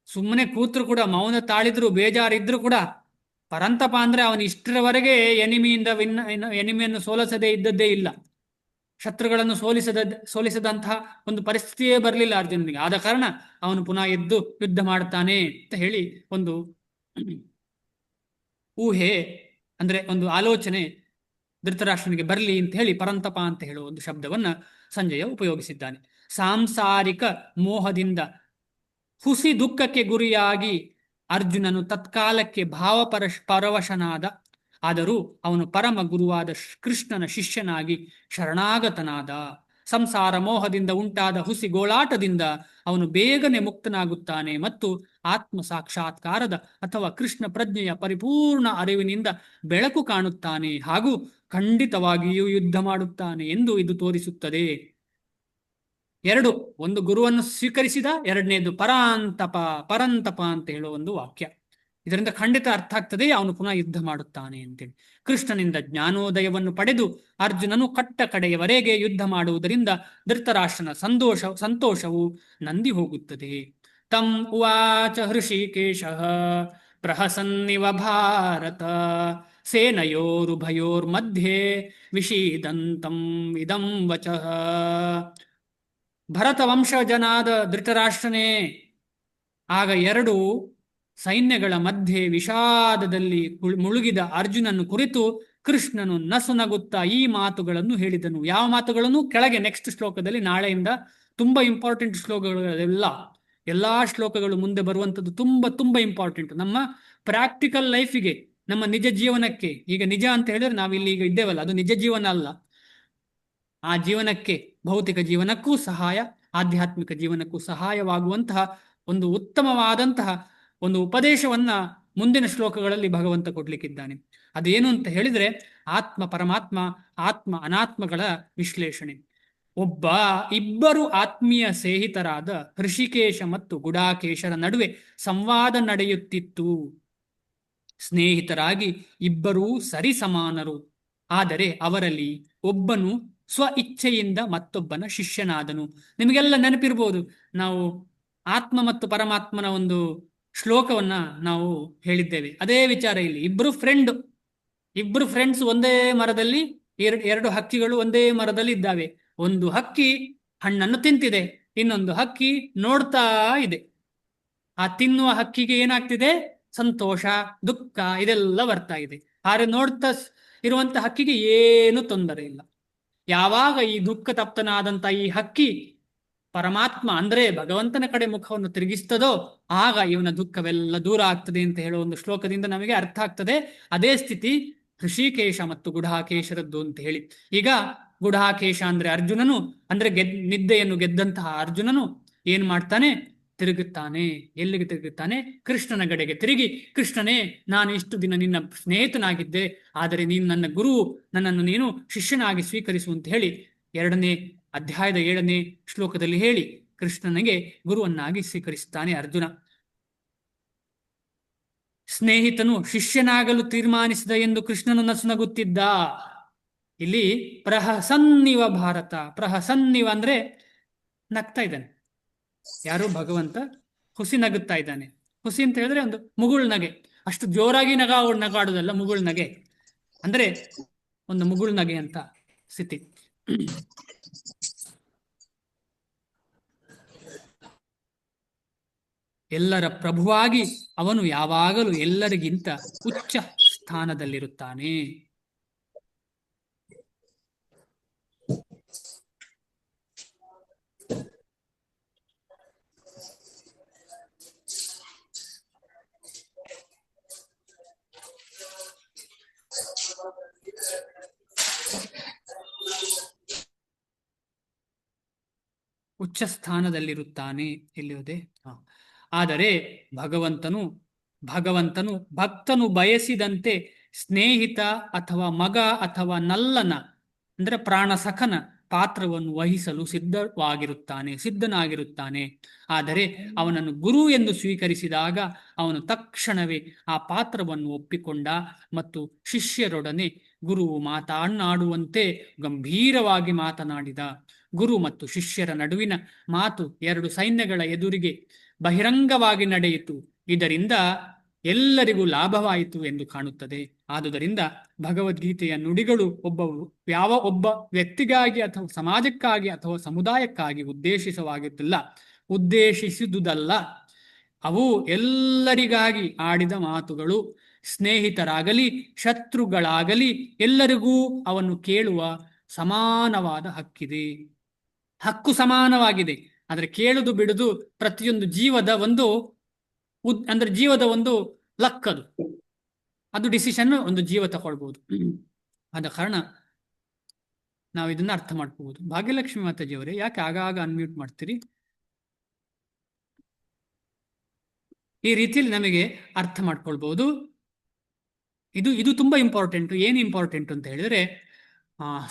ಸುಮ್ಮನೆ ಕೂತ್ರು ಕೂಡ, ಮೌನ ತಾಳಿದ್ರು, ಬೇಜಾರಿದ್ರು ಕೂಡ ಪರಂತಪ ಅಂದ್ರೆ ಅವನು ಇಷ್ಟರವರೆಗೆ ಎನಿಮಿಯನ್ನು ಸೋಲಿಸದೇ ಇದ್ದದ್ದೇ ಇಲ್ಲ. ಶತ್ರುಗಳನ್ನು ಸೋಲಿಸದಂತಹ ಒಂದು ಪರಿಸ್ಥಿತಿಯೇ ಬರಲಿಲ್ಲ ಅರ್ಜುನನಿಗೆ. ಆದ ಕಾರಣ ಅವನು ಪುನಃ ಎದ್ದು ಯುದ್ಧ ಮಾಡ್ತಾನೆ ಅಂತ ಹೇಳಿ ಒಂದು ಊಹೆ, ಅಂದ್ರೆ ಒಂದು ಆಲೋಚನೆ ಧೃತರಾಷ್ಟ್ರನಿಗೆ ಬರಲಿ ಅಂತ ಹೇಳಿ ಪರಂತಪ ಅಂತ ಹೇಳುವ ಒಂದು ಶಬ್ದವನ್ನ ಸಂಜಯ ಉಪಯೋಗಿಸಿದ್ದಾನೆ. ಸಾಂಸಾರಿಕ ಮೋಹದಿಂದ ಹುಸಿ ದುಃಖಕ್ಕೆ ಗುರಿಯಾಗಿ ಅರ್ಜುನನು ತತ್ಕಾಲಕ್ಕೆ ಪರವಶನಾದ. ಆದರೂ ಅವನು ಪರಮ ಗುರುವಾದ ಕೃಷ್ಣನ ಶಿಷ್ಯನಾಗಿ ಶರಣಾಗತನಾದ. ಸಂಸಾರ ಮೋಹದಿಂದ ಉಂಟಾದ ಹುಸಿ ಗೋಳಾಟದಿಂದ ಅವನು ಬೇಗನೆ ಮುಕ್ತನಾಗುತ್ತಾನೆ ಮತ್ತು ಆತ್ಮ ಸಾಕ್ಷಾತ್ಕಾರದ ಅಥವಾ ಕೃಷ್ಣ ಪ್ರಜ್ಞೆಯ ಪರಿಪೂರ್ಣ ಅರಿವಿನಿಂದ ಬೆಳಕು ಕಾಣುತ್ತಾನೆ ಹಾಗೂ ಖಂಡಿತವಾಗಿಯೂ ಯುದ್ಧ ಮಾಡುತ್ತಾನೆ ಎಂದು ಇದು ತೋರಿಸುತ್ತದೆ. ಒಂದು ಗುರುವನ್ನು ಸ್ವೀಕರಿಸಿದ, ಎರಡನೇದು ಪರಂತಪ ಅಂತ ಹೇಳುವ ಒಂದು ವಾಕ್ಯ. ಇದರಿಂದ ಖಂಡಿತ ಅರ್ಥ ಆಗ್ತದೆ ಅವನು ಪುನಃ ಯುದ್ಧ ಮಾಡುತ್ತಾನೆ ಅಂತೇಳಿ. ಕೃಷ್ಣನಿಂದ ಜ್ಞಾನೋದಯವನ್ನು ಪಡೆದು ಅರ್ಜುನನು ಕಟ್ಟ ಕಡೆಯವರೆಗೆ ಯುದ್ಧ ಮಾಡುವುದರಿಂದ ಧೃತರಾಷ್ಟ್ರನ ಸಂತೋಷವು ನಂದಿ ಹೋಗುತ್ತದೆ. ತಂ ಉವಾಚ ಹೃಷಿಕೇಶಃ ಪ್ರಹಸನ್ನಿವ ಭಾರತ ಸೇನಯೋರುಭಯೋರ್ಮಧ್ಯೆ ವಿಷೀದಂತಂ ಇದಂ ವಚಃ. ಭರತ ವಂಶಜನಾದ ಧೃತರಾಷ್ಟ್ರನೇ, ಆಗ ಎರಡು ಸೈನ್ಯಗಳ ಮಧ್ಯೆ ವಿಷಾದದಲ್ಲಿ ಮುಳುಗಿದ ಅರ್ಜುನನ್ನು ಕುರಿತು ಕೃಷ್ಣನು ನಸುನಗುತ್ತಾ ಈ ಮಾತುಗಳನ್ನು ಹೇಳಿದನು. ಯಾವ ಮಾತುಗಳನ್ನು? ಕೆಳಗೆ ನೆಕ್ಸ್ಟ್ ಶ್ಲೋಕದಲ್ಲಿ, ನಾಳೆಯಿಂದ ತುಂಬಾ ಇಂಪಾರ್ಟೆಂಟ್ ಶ್ಲೋಕಗಳೆಲ್ಲ, ಎಲ್ಲಾ ಶ್ಲೋಕಗಳು ಮುಂದೆ ಬರುವಂಥದ್ದು ತುಂಬಾ ಇಂಪಾರ್ಟೆಂಟ್ ನಮ್ಮ ಪ್ರಾಕ್ಟಿಕಲ್ ಲೈಫಿಗೆ, ನಮ್ಮ ನಿಜ ಜೀವನಕ್ಕೆ. ಈಗ ನಿಜ ಅಂತ ಹೇಳಿದ್ರೆ ನಾವಿಲ್ಲಿ ಈಗ ಇದ್ದೇವಲ್ಲ, ಅದು ನಿಜ ಜೀವನ ಅಲ್ಲ. ಆ ಜೀವನಕ್ಕೆ, ಭೌತಿಕ ಜೀವನಕ್ಕೂ ಸಹಾಯ, ಆಧ್ಯಾತ್ಮಿಕ ಜೀವನಕ್ಕೂ ಸಹಾಯವಾಗುವಂತಹ ಒಂದು ಉತ್ತಮವಾದಂತಹ ಒಂದು ಉಪದೇಶವನ್ನ ಮುಂದಿನ ಶ್ಲೋಕಗಳಲ್ಲಿ ಭಗವಂತ ಕೊಡ್ಲಿಕ್ಕಿದ್ದಾನೆ. ಅದೇನು ಅಂತ ಹೇಳಿದ್ರೆ, ಆತ್ಮ ಪರಮಾತ್ಮ, ಆತ್ಮ ಅನಾತ್ಮಗಳ ವಿಶ್ಲೇಷಣೆ. ಇಬ್ಬರು ಆತ್ಮೀಯ ಸ್ನೇಹಿತರಾದ ಹೃಷಿಕೇಶ ಮತ್ತು ಗುಡಾಕೇಶರ ನಡುವೆ ಸಂವಾದ ನಡೆಯುತ್ತಿತ್ತು. ಸ್ನೇಹಿತರಾಗಿ ಇಬ್ಬರೂ ಸರಿಸಮಾನರು. ಆದರೆ ಅವರಲ್ಲಿ ಒಬ್ಬನು ಸ್ವ ಇಚ್ಛೆಯಿಂದ ಮತ್ತೊಬ್ಬನ ಶಿಷ್ಯನಾದನು. ನಿಮಗೆಲ್ಲ ನೆನಪಿರ್ಬೋದು, ನಾವು ಆತ್ಮ ಮತ್ತು ಪರಮಾತ್ಮನ ಒಂದು ಶ್ಲೋಕವನ್ನ ನಾವು ಹೇಳಿದ್ದೇವೆ. ಅದೇ ವಿಚಾರ ಇಲ್ಲಿ. ಇಬ್ರು ಫ್ರೆಂಡ್ಸ್ ಒಂದೇ ಮರದಲ್ಲಿ, ಎರಡು ಹಕ್ಕಿಗಳು ಒಂದೇ ಮರದಲ್ಲಿ ಇದ್ದಾವೆ. ಒಂದು ಹಕ್ಕಿ ಹಣ್ಣನ್ನು ತಿಂತಿದೆ, ಇನ್ನೊಂದು ಹಕ್ಕಿ ನೋಡ್ತಾ ಇದೆ. ಆ ತಿನ್ನುವ ಹಕ್ಕಿಗೆ ಏನಾಗ್ತಿದೆ? ಸಂತೋಷ, ದುಃಖ ಇದೆಲ್ಲ ಬರ್ತಾ ಇದೆ. ಆದ್ರೆ ನೋಡ್ತಾ ಇರುವಂತ ಹಕ್ಕಿಗೆ ಏನು ತೊಂದರೆ ಇಲ್ಲ. ಯಾವಾಗ ಈ ದುಃಖ ತಪ್ತನಾದಂತ ಈ ಹಕ್ಕಿ ಪರಮಾತ್ಮ ಅಂದ್ರೆ ಭಗವಂತನ ಕಡೆ ಮುಖವನ್ನು ತಿರುಗಿಸ್ತದೋ ಆಗ ಇವನ ದುಃಖವೆಲ್ಲ ದೂರ ಆಗ್ತದೆ ಅಂತ ಹೇಳೋ ಒಂದು ಶ್ಲೋಕದಿಂದ ನಮಗೆ ಅರ್ಥ ಆಗ್ತದೆ. ಅದೇ ಸ್ಥಿತಿ ಹೃಷಿಕೇಶ ಮತ್ತು ಗುಡಾಕೇಶರದ್ದು ಅಂತ ಹೇಳಿ. ಈಗ ಗುಡಾಕೇಶ ಅಂದ್ರೆ ಅರ್ಜುನನು, ಅಂದ್ರೆ ನಿದ್ದೆಯನ್ನು ಗೆದ್ದಂತಹ ಅರ್ಜುನನು ಏನ್ ಮಾಡ್ತಾನೆ? ತಿರುಗುತ್ತಾನೆ. ಎಲ್ಲಿಗೆ ತಿರುಗುತ್ತಾನೆ? ಕೃಷ್ಣನ ಕಡೆಗೆ ತಿರುಗಿ, ಕೃಷ್ಣನೇ, ನಾನು ಇಷ್ಟು ದಿನ ನಿನ್ನ ಸ್ನೇಹಿತನಾಗಿದ್ದೆ, ಆದರೆ ನೀನು ನನ್ನ ಗುರು, ನನ್ನನ್ನು ನೀನು ಶಿಷ್ಯನಾಗಿ ಸ್ವೀಕರಿಸು ಅಂತ ಹೇಳಿ 2ನೇ ಅಧ್ಯಾಯದ 7ನೇ ಶ್ಲೋಕದಲ್ಲಿ ಹೇಳಿ ಕೃಷ್ಣನಿಗೆ ಗುರುವನ್ನಾಗಿ ಸ್ವೀಕರಿಸುತ್ತಾನೆ ಅರ್ಜುನ. ಸ್ನೇಹಿತನು ಶಿಷ್ಯನಾಗಲು ತೀರ್ಮಾನಿಸಿದ ಎಂದು ಕೃಷ್ಣನು ನಸುನಗುತ್ತಿದ್ದ. ಇಲ್ಲಿ ಪ್ರಹಸನ್ನಿವ ಭಾರತ, ಪ್ರಹಸನ್ನಿವ ಅಂದ್ರೆ ನಗ್ತಾ ಇದ್ದಾನೆ. ಯಾರು? ಭಗವಂತ ಹುಸಿ ನಗುತ್ತಾ ಇದ್ದಾನೆ. ಹುಸಿ ಅಂತ ಹೇಳಿದ್ರೆ ಒಂದು ಮುಗುಳ್ ನಗೆ, ಅಷ್ಟು ಜೋರಾಗಿ ನಗಾಡುದಲ್ಲ, ಮುಗುಳ್ ನಗೆ ಅಂದ್ರೆ ಒಂದು ಮುಗುಳ್ ನಗೆ ಅಂತ ಸ್ಥಿತಿ. ಎಲ್ಲರ ಪ್ರಭುವಾಗಿ ಅವನು ಯಾವಾಗಲೂ ಎಲ್ಲರಿಗಿಂತ ಉಚ್ಚ ಸ್ಥಾನದಲ್ಲಿರುತ್ತಾನೆ. ಉಚ್ಚ ಸ್ಥಾನದಲ್ಲಿರುತ್ತಾನೆ ಎಲ್ಲಿದೆ? ಆದರೆ ಭಗವಂತನು ಭಕ್ತನು ಬಯಸಿದಂತೆ ಸ್ನೇಹಿತ ಅಥವಾ ಮಗ ಅಥವಾ ನಲ್ಲನ ಅಂದ್ರೆ ಪ್ರಾಣಸಖನ ಪಾತ್ರವನ್ನು ವಹಿಸಲು ಸಿದ್ಧನಾಗಿರುತ್ತಾನೆ. ಆದರೆ ಅವನನ್ನು ಗುರು ಎಂದು ಸ್ವೀಕರಿಸಿದಾಗ ಅವನು ತಕ್ಷಣವೇ ಆ ಪಾತ್ರವನ್ನು ಒಪ್ಪಿಕೊಂಡ ಮತ್ತು ಶಿಷ್ಯರೊಡನೆ ಗುರುವು ಮಾತನಾಡುವಂತೆ ಗಂಭೀರವಾಗಿ ಮಾತನಾಡಿದ. ಗುರು ಮತ್ತು ಶಿಷ್ಯರ ನಡುವಿನ ಮಾತು 2 ಸೈನ್ಯಗಳ ಎದುರಿಗೆ ಬಹಿರಂಗವಾಗಿ ನಡೆಯಿತು. ಇದರಿಂದ ಎಲ್ಲರಿಗೂ ಲಾಭವಾಯಿತು ಎಂದು ಕಾಣುತ್ತದೆ. ಆದುದರಿಂದ ಭಗವದ್ಗೀತೆಯ ನುಡಿಗಳು ಒಬ್ಬ ವ್ಯಕ್ತಿಗಾಗಿ ಅಥವಾ ಸಮಾಜಕ್ಕಾಗಿ ಅಥವಾ ಸಮುದಾಯಕ್ಕಾಗಿ ಉದ್ದೇಶಿಸುವುದಲ್ಲ. ಅವು ಎಲ್ಲರಿಗಾಗಿ ಆಡಿದ ಮಾತುಗಳು. ಸ್ನೇಹಿತರಾಗಲಿ ಶತ್ರುಗಳಾಗಲಿ ಎಲ್ಲರಿಗೂ ಅವನ್ನು ಕೇಳುವ ಸಮಾನವಾದ ಹಕ್ಕು ಸಮಾನವಾಗಿದೆ. ಆದರೆ ಕೇಳುದು ಬಿಡುದು ಪ್ರತಿಯೊಂದು ಜೀವದ ಒಂದು ಲಕ್. ಅದು ಡಿಸಿಷನ್ ಒಂದು ಜೀವ ತಗೊಳ್ಬಹುದು. ಆದ ಕಾರಣ ನಾವು ಇದನ್ನ ಅರ್ಥ ಮಾಡ್ಕೋಬಹುದು. ಭಾಗ್ಯಲಕ್ಷ್ಮಿ ಮಾತಾಜಿಯವರೇ, ಯಾಕೆ ಆಗಾಗ ಅನ್ಮ್ಯೂಟ್ ಮಾಡ್ತೀರಿ? ಈ ರೀತಿಯಲ್ಲಿ ನಮಗೆ ಅರ್ಥ ಮಾಡ್ಕೊಳ್ಬಹುದು. ಇದು ತುಂಬಾ ಇಂಪಾರ್ಟೆಂಟ್. ಏನು ಇಂಪಾರ್ಟೆಂಟ್ ಅಂತ ಹೇಳಿದ್ರೆ,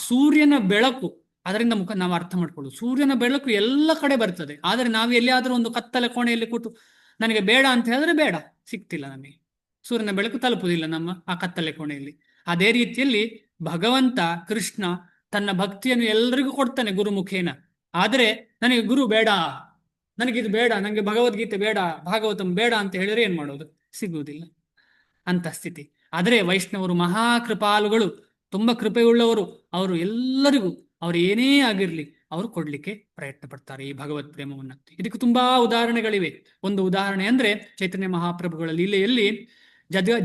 ಸೂರ್ಯನ ಬೆಳಕು, ಅದರಿಂದ ನಾವು ಅರ್ಥ ಮಾಡ್ಕೊಳ್ಳೋದು. ಸೂರ್ಯನ ಬೆಳಕು ಎಲ್ಲ ಕಡೆ ಬರ್ತದೆ. ಆದರೆ ನಾವು ಎಲ್ಲಿಯಾದ್ರೂ ಒಂದು ಕತ್ತಲೆ ಕೋಣೆಯಲ್ಲಿ ಕೂತು ನನಗೆ ಬೇಡ ಅಂತ ಹೇಳಿದ್ರೆ ಬೇಡ, ಸಿಗ್ತಿಲ್ಲ ನಮಗೆ. ಸೂರ್ಯನ ಬೆಳಕು ತಲುಪುವುದಿಲ್ಲ ನಮ್ಮ ಆ ಕತ್ತಲೆ ಕೋಣೆಯಲ್ಲಿ. ಅದೇ ರೀತಿಯಲ್ಲಿ ಭಗವಂತ ಕೃಷ್ಣ ತನ್ನ ಭಕ್ತಿಯನ್ನು ಎಲ್ಲರಿಗೂ ಕೊಡ್ತಾನೆ ಗುರುಮುಖೇನ. ಆದರೆ ನನಗೆ ಗುರು ಬೇಡ, ನನಗಿದು ಬೇಡ, ನನಗೆ ಭಗವದ್ಗೀತೆ ಬೇಡ, ಭಾಗವತಂ ಬೇಡ ಅಂತ ಹೇಳಿದ್ರೆ ಏನ್ ಮಾಡೋದು? ಸಿಗುವುದಿಲ್ಲ ಅಂತ ಸ್ಥಿತಿ. ಆದರೆ ವೈಷ್ಣವರು ಮಹಾಕೃಪಾಲುಗಳು, ತುಂಬಾ ಕೃಪೆಯುಳ್ಳವರು. ಅವರು ಎಲ್ಲರಿಗೂ ಅವರು ಏನೇ ಆಗಿರ್ಲಿ ಅವರು ಕೊಡ್ಲಿಕ್ಕೆ ಪ್ರಯತ್ನ ಪಡ್ತಾರೆ ಈ ಭಗವತ್ ಪ್ರೇಮವನ್ನ. ಇದಕ್ಕೆ ತುಂಬಾ ಉದಾಹರಣೆಗಳಿವೆ. ಒಂದು ಉದಾಹರಣೆ ಅಂದ್ರೆ ಚೈತನ್ಯ ಮಹಾಪ್ರಭುಗಳ ಲೀಲೆಯಲ್ಲಿ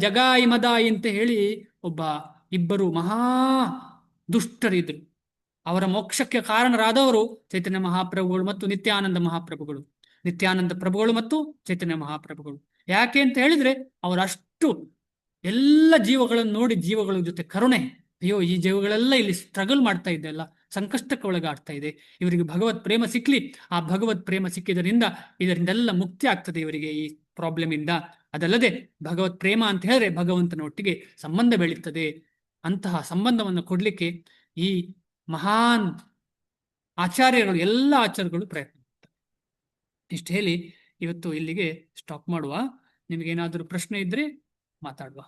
ಜಗಾಯಿ ಮದಾಯಿ ಅಂತ ಹೇಳಿ ಇಬ್ಬರು ಮಹಾ ದುಷ್ಟರಿದ್ರು. ಅವರ ಮೋಕ್ಷಕ್ಕೆ ಕಾರಣರಾದವರು ಚೈತನ್ಯ ಮಹಾಪ್ರಭುಗಳು ಮತ್ತು ನಿತ್ಯಾನಂದ ಮಹಾಪ್ರಭುಗಳು. ನಿತ್ಯಾನಂದ ಪ್ರಭುಗಳು ಮತ್ತು ಚೈತನ್ಯ ಮಹಾಪ್ರಭುಗಳು. ಯಾಕೆ ಅಂತ ಹೇಳಿದ್ರೆ ಅವರಷ್ಟು ಎಲ್ಲ ಜೀವಗಳನ್ನು ನೋಡಿ ಜೀವಗಳ ಜೊತೆ ಕರುಣೆ, ಅಯ್ಯೋ ಈ ಜೀವಗಳೆಲ್ಲ ಇಲ್ಲಿ ಸ್ಟ್ರಗಲ್ ಮಾಡ್ತಾ ಇದೆಯಲ್ಲ, ಸಂಕಷ್ಟಕ್ಕೆ ಒಳಗಾಡ್ತಾ ಇದೆ, ಇವರಿಗೆ ಭಗವತ್ ಪ್ರೇಮ ಸಿಕ್ಲಿ. ಆ ಭಗವತ್ ಪ್ರೇಮ ಇದರಿಂದೆಲ್ಲ ಮುಕ್ತಿ ಆಗ್ತದೆ ಇವರಿಗೆ ಈ ಪ್ರಾಬ್ಲಮ್ ಇಂದ. ಅದಲ್ಲದೆ ಭಗವತ್ ಪ್ರೇಮ ಅಂತ ಹೇಳಿದ್ರೆ ಭಗವಂತನ ಒಟ್ಟಿಗೆ ಸಂಬಂಧ ಬೆಳೀತದೆ. ಅಂತಹ ಸಂಬಂಧವನ್ನು ಕೊಡ್ಲಿಕ್ಕೆ ಈ ಮಹಾನ್ ಆಚಾರ್ಯಗಳು, ಎಲ್ಲ ಆಚಾರ್ಯಗಳು ಪ್ರಯತ್ನ ಮಾಡ್ತಾರೆ. ಇಷ್ಟು ಹೇಳಿ ಇವತ್ತು ಇಲ್ಲಿಗೆ ಸ್ಟಾಪ್ ಮಾಡುವ. ನಿಮಗೇನಾದರೂ ಪ್ರಶ್ನೆ ಇದ್ರೆ ಮಾತಾಡುವ.